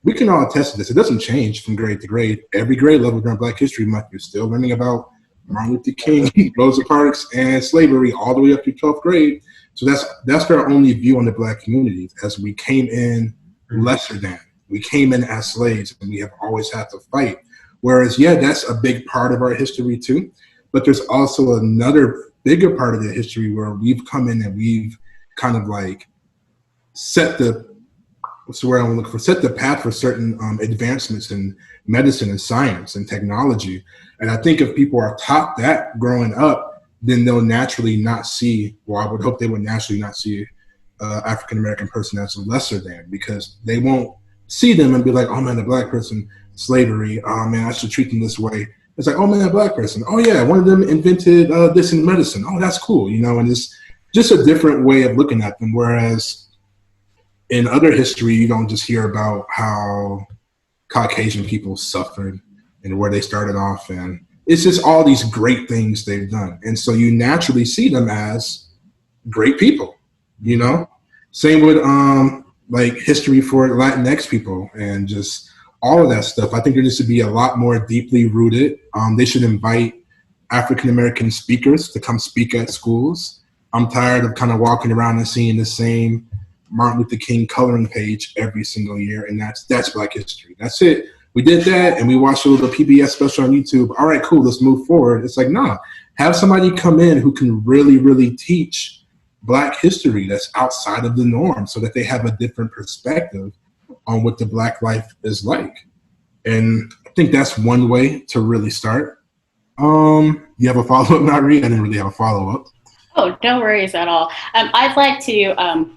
we can all attest to this. It doesn't change from grade to grade. Every grade level during Black History Month, you're still learning about Martin Luther King, Rosa Parks, and slavery all the way up to 12th grade. So that's our only view on the Black community, as we came in lesser than. We came in as slaves, and we have always had to fight. Whereas, that's a big part of our history too. But there's also another bigger part of the history where we've come in and we've kind of like set the path for certain advancements in medicine and science and technology. And I think if people are taught that growing up, then they'll naturally not see, I would hope they would naturally not see African-American person as lesser than, because they won't see them and be like, oh man, the Black person, slavery, oh man, I should treat them this way. It's like, oh man, a Black person. Oh yeah, one of them invented this in medicine. Oh, that's cool, And it's just a different way of looking at them. Whereas in other history, you don't just hear about how Caucasian people suffered and where they started off. And it's just all these great things they've done. And so you naturally see them as great people, Same with like history for Latinx people and just all of that stuff. I think there needs to be a lot more deeply rooted. They should invite African-American speakers to come speak at schools. I'm tired of kind of walking around and seeing the same Martin Luther King coloring page every single year, and that's Black history. That's it. We did that, and we watched a little PBS special on YouTube. All right, cool, let's move forward. It's like, nah, have somebody come in who can really, really teach Black history that's outside of the norm so that they have a different perspective on what the Black life is like. And I think that's one way to really start. You have a follow-up, Nyree? I didn't really have a follow-up. Oh, no worries at all. I'd like to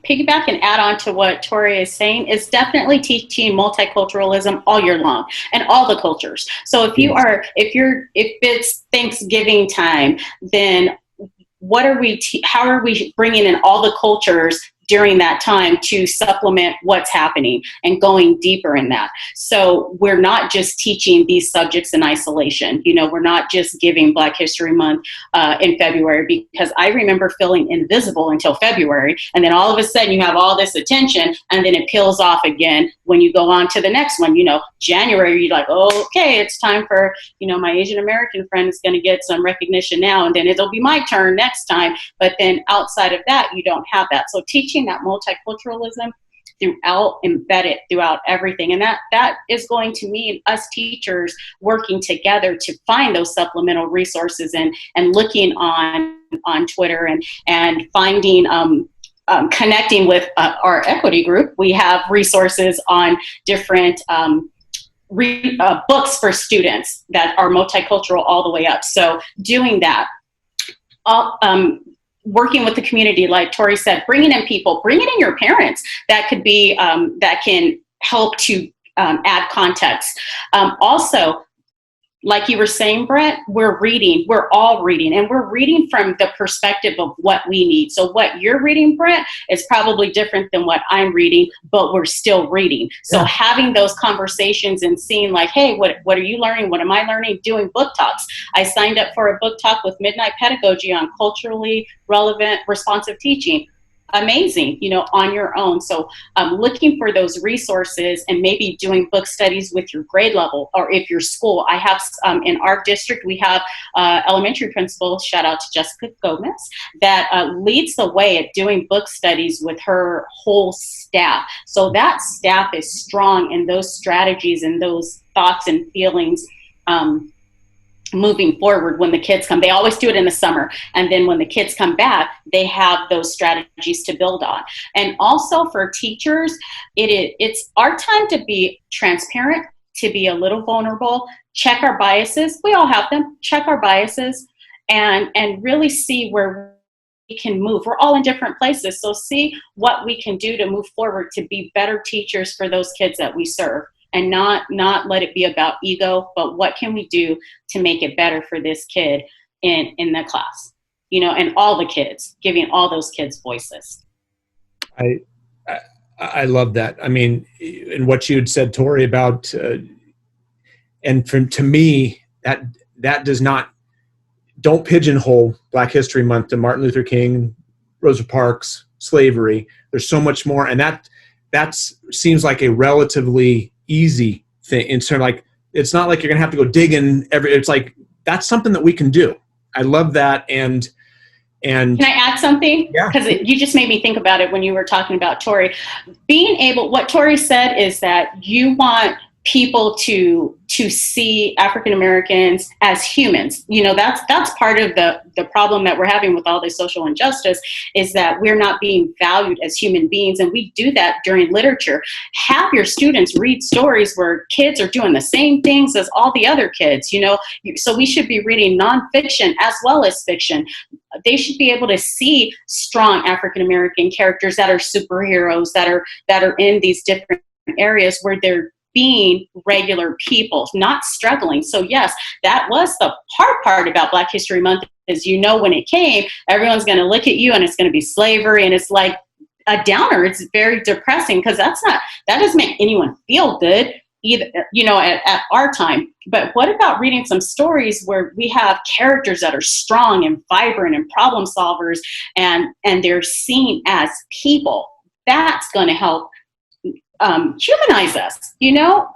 piggyback and add on to what Tory is saying. Is definitely teaching multiculturalism all year long and all the cultures. So if it's Thanksgiving time, then how are we bringing in all the cultures during that time to supplement what's happening and going deeper in that? So we're not just teaching these subjects in isolation. We're not just giving Black History Month in February, because I remember feeling invisible until February. And then all of a sudden you have all this attention, and then it peels off again when you go on to the next one. January, you're like, oh, okay, it's time for, my Asian American friend is going to get some recognition now, and then it'll be my turn next time. But then outside of that, you don't have that. So teaching that multiculturalism embedded throughout everything. And that is going to mean us teachers working together to find those supplemental resources and looking on Twitter and finding, connecting with our equity group. We have resources on different books for students that are multicultural all the way up. So doing that, working with the community, like Tory said, bringing in people, bringing in your parents that could be, that can help to add context. Also, like you were saying, Brent, we're all reading, and we're reading from the perspective of what we need. So what you're reading, Brent, is probably different than what I'm reading, but we're still reading. So having those conversations and seeing like, hey, what are you learning? What am I learning? Doing book talks. I signed up for a book talk with Midnight Pedagogy on culturally relevant, responsive teaching. Amazing, on your own. So looking for those resources and maybe doing book studies with your grade level, or if your school. I have in our district, we have elementary principal, shout out to Jessica Gomez, that leads the way at doing book studies with her whole staff. So that staff is strong in those strategies and those thoughts and feelings moving forward when the kids come. They always do it in the summer. And then when the kids come back, they have those strategies to build on. And also for teachers, it's our time to be transparent, to be a little vulnerable, check our biases. We all have them. Check our biases and really see where we can move. We're all in different places. So see what we can do to move forward to be better teachers for those kids that we serve. And not let it be about ego, but what can we do to make it better for this kid in the class, and all the kids, giving all those kids voices. I love that. I mean, and what you had said, Tory, about, and to me, that does not, don't pigeonhole Black History Month to Martin Luther King, Rosa Parks, slavery. There's so much more, and that seems like a relatively easy thing. And so like, it's not like you're going to have to go digging it's like, that's something that we can do. I love that. And can I add something? Yeah. Because you just made me think about it when you were talking about Tory. What Tory said is that you want people to see African Americans as humans. That's part of the problem that we're having with all this social injustice, is that we're not being valued as human beings. And we do that during literature. Have your students read stories where kids are doing the same things as all the other kids, so we should be reading nonfiction as well as fiction. They should be able to see strong African American characters that are superheroes, that are in these different areas where they're being regular people, not struggling. So yes, that was the hard part about Black History Month, is when it came, everyone's going to look at you and it's going to be slavery, and it's like a downer. It's very depressing, because that doesn't make anyone feel good either, at our time. But what about reading some stories where we have characters that are strong and vibrant and problem solvers, and they're seen as people? That's going to help humanize us,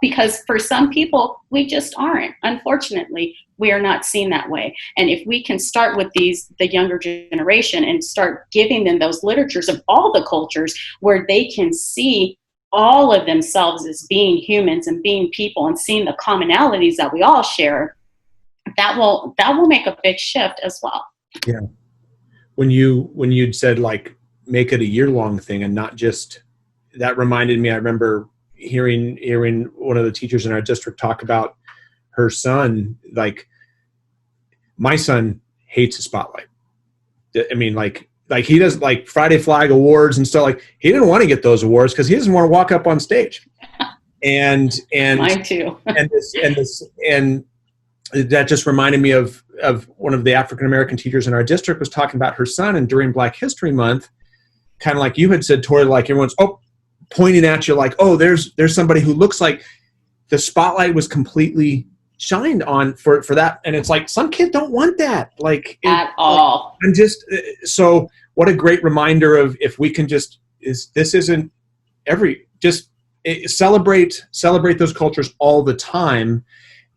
because for some people, we just aren't. Unfortunately, we are not seen that way. And if we can start with the younger generation and start giving them those literatures of all the cultures where they can see all of themselves as being humans and being people and seeing the commonalities that we all share, that will make a big shift as well. Yeah. When you'd said like, make it a year-long thing and not just, that reminded me, I remember, hearing one of the teachers in our district talk about her son. Like, my son hates the spotlight. I mean, like he does, like Friday Flag Awards and stuff. Like, he didn't want to get those awards because he doesn't want to walk up on stage. And Mine too. and that just reminded me of one of the African American teachers in our district was talking about her son, and during Black History Month, kind of like you had said, Tory, like everyone's pointing at you, like, oh, there's somebody who looks like the spotlight was completely shined on for that, and it's like some kids don't want that, like at all. And just so, what a great reminder of if we can celebrate those cultures all the time.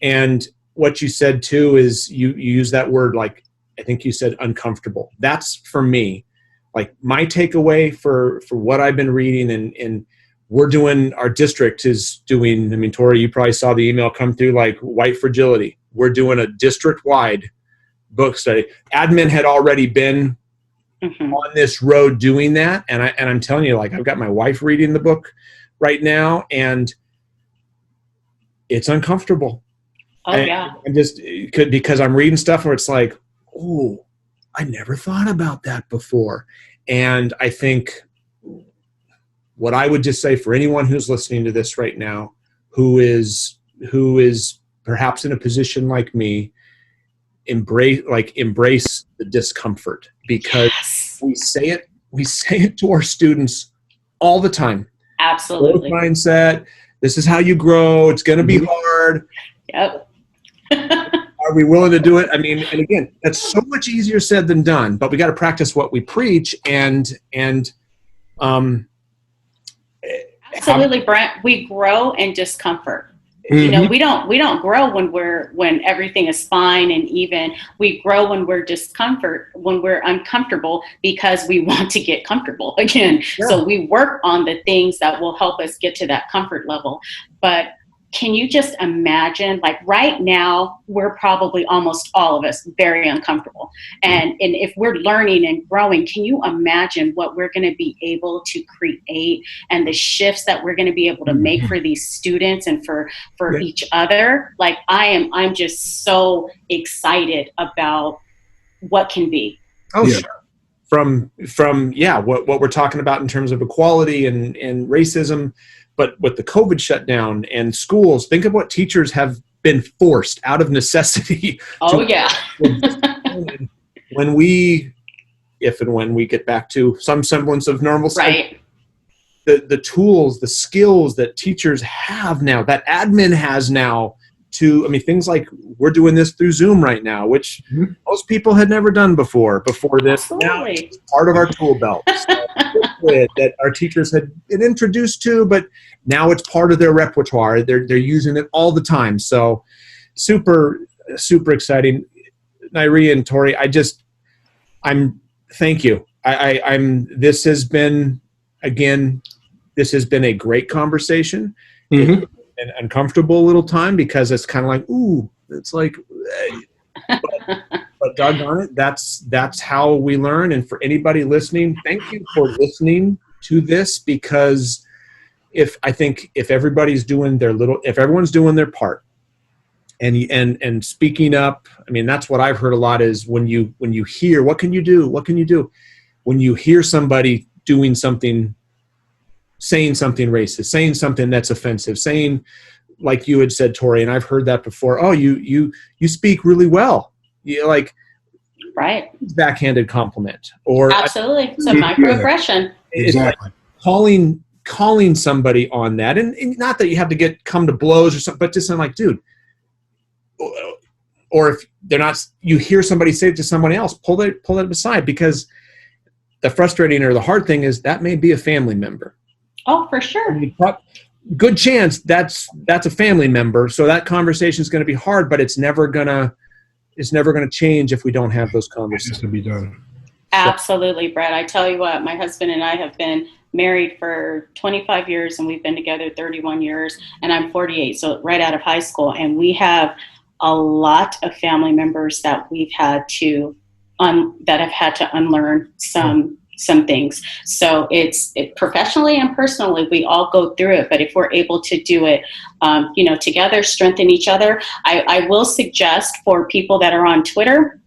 And what you said too is you use that word, like I think you said uncomfortable. That's for me, like my takeaway for what I've been reading, and we're doing, our district is doing, I mean, Tory, you probably saw the email come through, like white fragility. We're doing a district-wide book study. Admin had already been on this road doing that, and I'm telling you, like, I've got my wife reading the book right now, and it's uncomfortable. Oh, yeah. And just because I'm reading stuff where it's like, oh, I never thought about that before. And I think what I would just say for anyone who's listening to this right now, who is perhaps in a position like me, embrace the discomfort, because we say it to our students all the time. Absolutely. Growth mindset. This is how you grow. It's going to be hard. Yep. Are we willing to do it? I mean, and again, that's so much easier said than done, but we got to practice what we preach. Absolutely, Brent. We grow in discomfort. You know, we don't grow when everything is fine and even. We grow when we're uncomfortable, because we want to get comfortable again. Yeah. So we work on the things that will help us get to that comfort level. But can you just imagine, like right now, we're probably almost all of us very uncomfortable. And if we're learning and growing, can you imagine what we're going to be able to create and the shifts that we're going to be able to make for these students and for each other? Like I'm just so excited about what can be. Oh, yeah. Sure. From what we're talking about in terms of equality and racism. But with the COVID shutdown and schools, think of what teachers have been forced out of necessity. Oh, yeah. When we get back to some semblance of normalcy, right. The tools, the skills that teachers have now, that admin has now things like we're doing this through Zoom right now, which most people had never done before this. Absolutely. Now it's part of our tool belt. That our teachers had been introduced to, but now it's part of their repertoire. They're using it all the time. So super, super exciting. Nyree and Tory, thank you. This has been a great conversation. It's an uncomfortable little time because it's kind of like, ooh, it's like, but doggone it, that's how we learn. And for anybody listening, thank you for listening to this, because if everybody's doing if everyone's doing their part and speaking up, I mean, that's what I've heard a lot is when you hear, what can you do? When you hear somebody doing something, saying something racist, saying something that's offensive, saying, like you had said, Tory, and I've heard that before, oh, you speak really well. You like, right, backhanded compliment, or absolutely, it's a microaggression. Exactly. Like calling somebody on that, and not that you have to come to blows or something, but just like, dude, or if they're not, you hear somebody say it to someone else, pull that aside, because the frustrating or the hard thing is that may be a family member. Oh, for sure. Good chance that's a family member, so that conversation is going to be hard, but it's never going to change if we don't have those conversations. To be done. Absolutely, Brett. I tell you what, my husband and I have been married for 25 years, and we've been together 31 years, and I'm 48, so right out of high school, and we have a lot of family members that we've had to that have had to unlearn some some things. So it's professionally and personally, we all go through it. But if we're able to do it, together, strengthen each other. I will suggest for people that are on Twitter,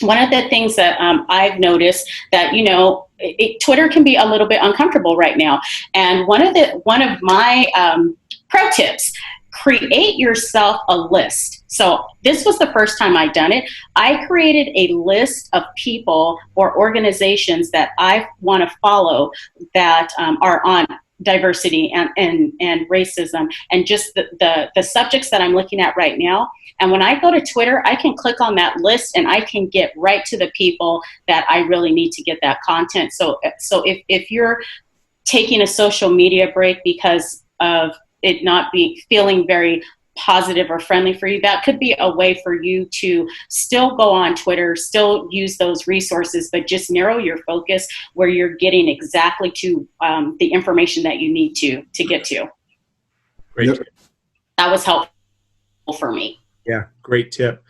one of the things that I've noticed that, Twitter can be a little bit uncomfortable right now. And one of my pro tips, create yourself a list. So this was the first time I'd done it. I created a list of people or organizations that I want to follow that are on diversity and racism and just the subjects that I'm looking at right now. And when I go to Twitter, I can click on that list and I can get right to the people that I really need to get that content. So if you're taking a social media break because of it not feeling very positive or friendly for you, that could be a way for you to still go on Twitter, still use those resources, but just narrow your focus where you're getting exactly to the information that you need to get to. Great. Yep. That was helpful for me. Yeah, great tip.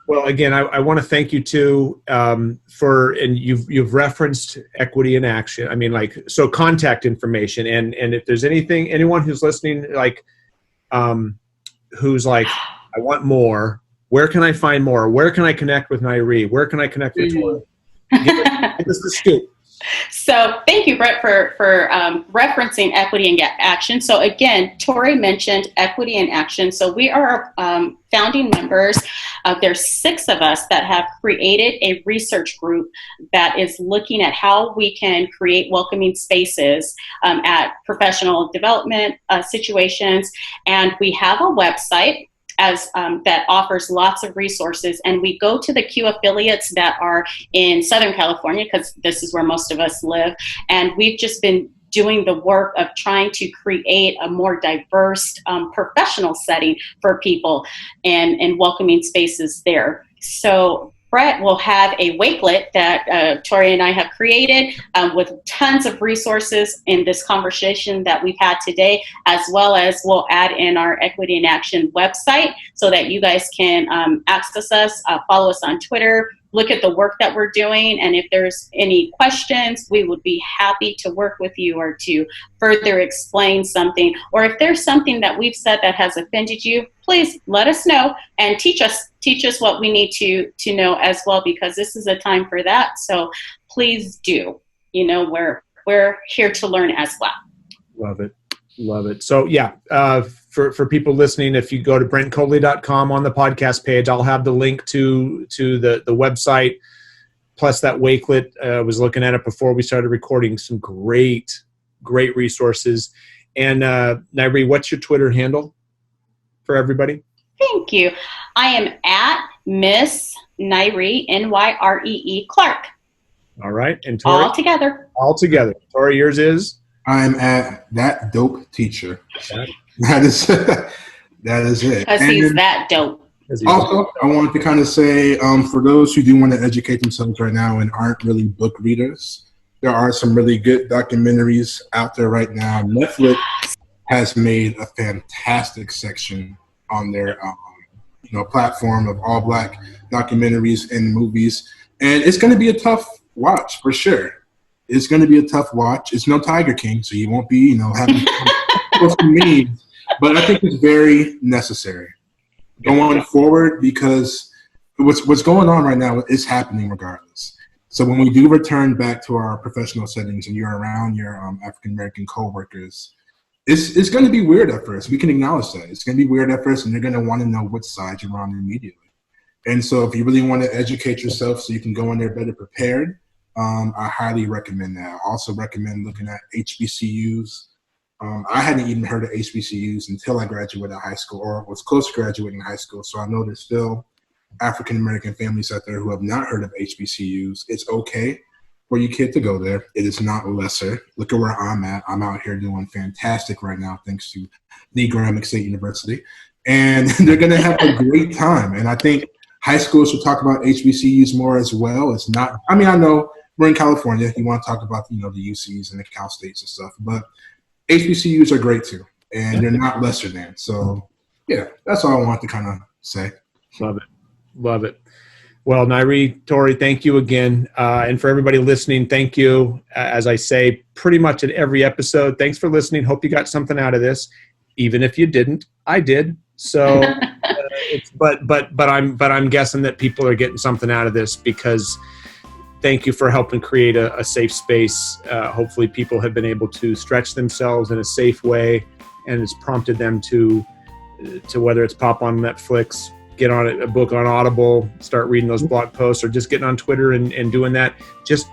Well, again, I want to thank you too and you've referenced equity in action. I mean, so contact information and if there's anyone who's listening, who's like, I want more, where can I find more? Where can I connect with Nyree? Where can I connect with Tory? Give us the scoop. So thank you, Brett, for referencing equity and action. So again, Tory mentioned equity and action. So we are founding members. There's 6 of us that have created a research group that is looking at how we can create welcoming spaces at professional development situations. And we have a website that offers lots of resources, and we go to the Q affiliates that are in Southern California because this is where most of us live, and we've just been doing the work of trying to create a more diverse professional setting for people and welcoming spaces there. So Brett will have a wakelet that Tory and I have created with tons of resources in this conversation that we've had today, as well as we'll add in our Equity in Action website so that you guys can access us, follow us on Twitter, look at the work that we're doing. And if there's any questions, we would be happy to work with you or to further explain something. Or if there's something that we've said that has offended you, please let us know and teach us what we need to know as well, because this is a time for that. So please do, we're here to learn as well. Love it. Love it. So yeah, for people listening, if you go to brentcoley.com on the podcast page, I'll have the link to the website, plus that wakelet. I was looking at it before we started recording. Some great resources. And Nyree, what's your Twitter handle for everybody? Thank you. I am at Miss Nyree, Nyree Clark. All right. And Tory? All together. Tory, yours is? I'm at That Dope Teacher. That is it. Because he's that dope. Also, I wanted to kind of say, for those who do want to educate themselves right now and aren't really book readers, there are some really good documentaries out there right now. Netflix has made a fantastic section on their platform of all Black documentaries and movies, and it's going to be a tough watch for sure. It's going to be a tough watch. It's no Tiger King, so you won't be having me, but I think it's very necessary going forward, because what's going on right now is happening regardless. So when we do return back to our professional settings and you're around your African American coworkers, it's going to be weird at first. We can acknowledge that. It's going to be weird at first, and you're going to want to know what side you're on immediately. And so if you really want to educate yourself so you can go in there better prepared, I highly recommend that. I also recommend looking at HBCUs. I hadn't even heard of HBCUs until I graduated high school, or was close to graduating high school. So I know there's still African-American families out there who have not heard of HBCUs. It's okay for your kid to go there. It is not lesser. Look at where I'm at. I'm out here doing fantastic right now, thanks to Lee Graham State University. And they're going to have a great time. And I think high schools should talk about HBCUs more as well. It's not, I know we're in California. You want to talk about, the UCs and the Cal States and stuff, but HBCUs are great too, and they're not lesser than. So yeah, that's all I want to kind of say. Love it. Well, Nyree, Tory, thank you again. And for everybody listening, thank you. As I say pretty much at every episode, thanks for listening. Hope you got something out of this. Even if you didn't, I did. So, but I'm guessing that people are getting something out of this, because thank you for helping create a safe space. Hopefully people have been able to stretch themselves in a safe way, and it's prompted them to whether it's pop on Netflix, get on a book on Audible, start reading those blog posts, or just getting on Twitter and doing that. Just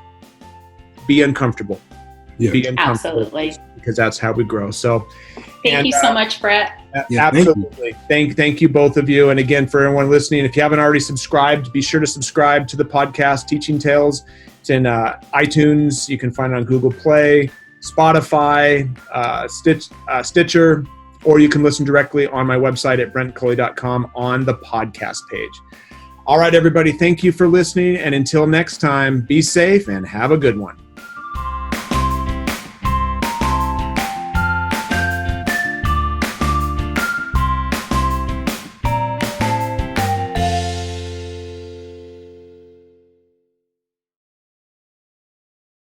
be uncomfortable. Yeah. Be uncomfortable. Absolutely. Because that's how we grow. So thank you so much, Brett. Absolutely. Thank you, both of you. And again, for everyone listening, if you haven't already subscribed, be sure to subscribe to the podcast Teaching Tales. It's in iTunes. You can find it on Google Play, Spotify, Stitcher, or you can listen directly on my website at brentcoley.com on the podcast page. All right, everybody, thank you for listening. And until next time, be safe and have a good one.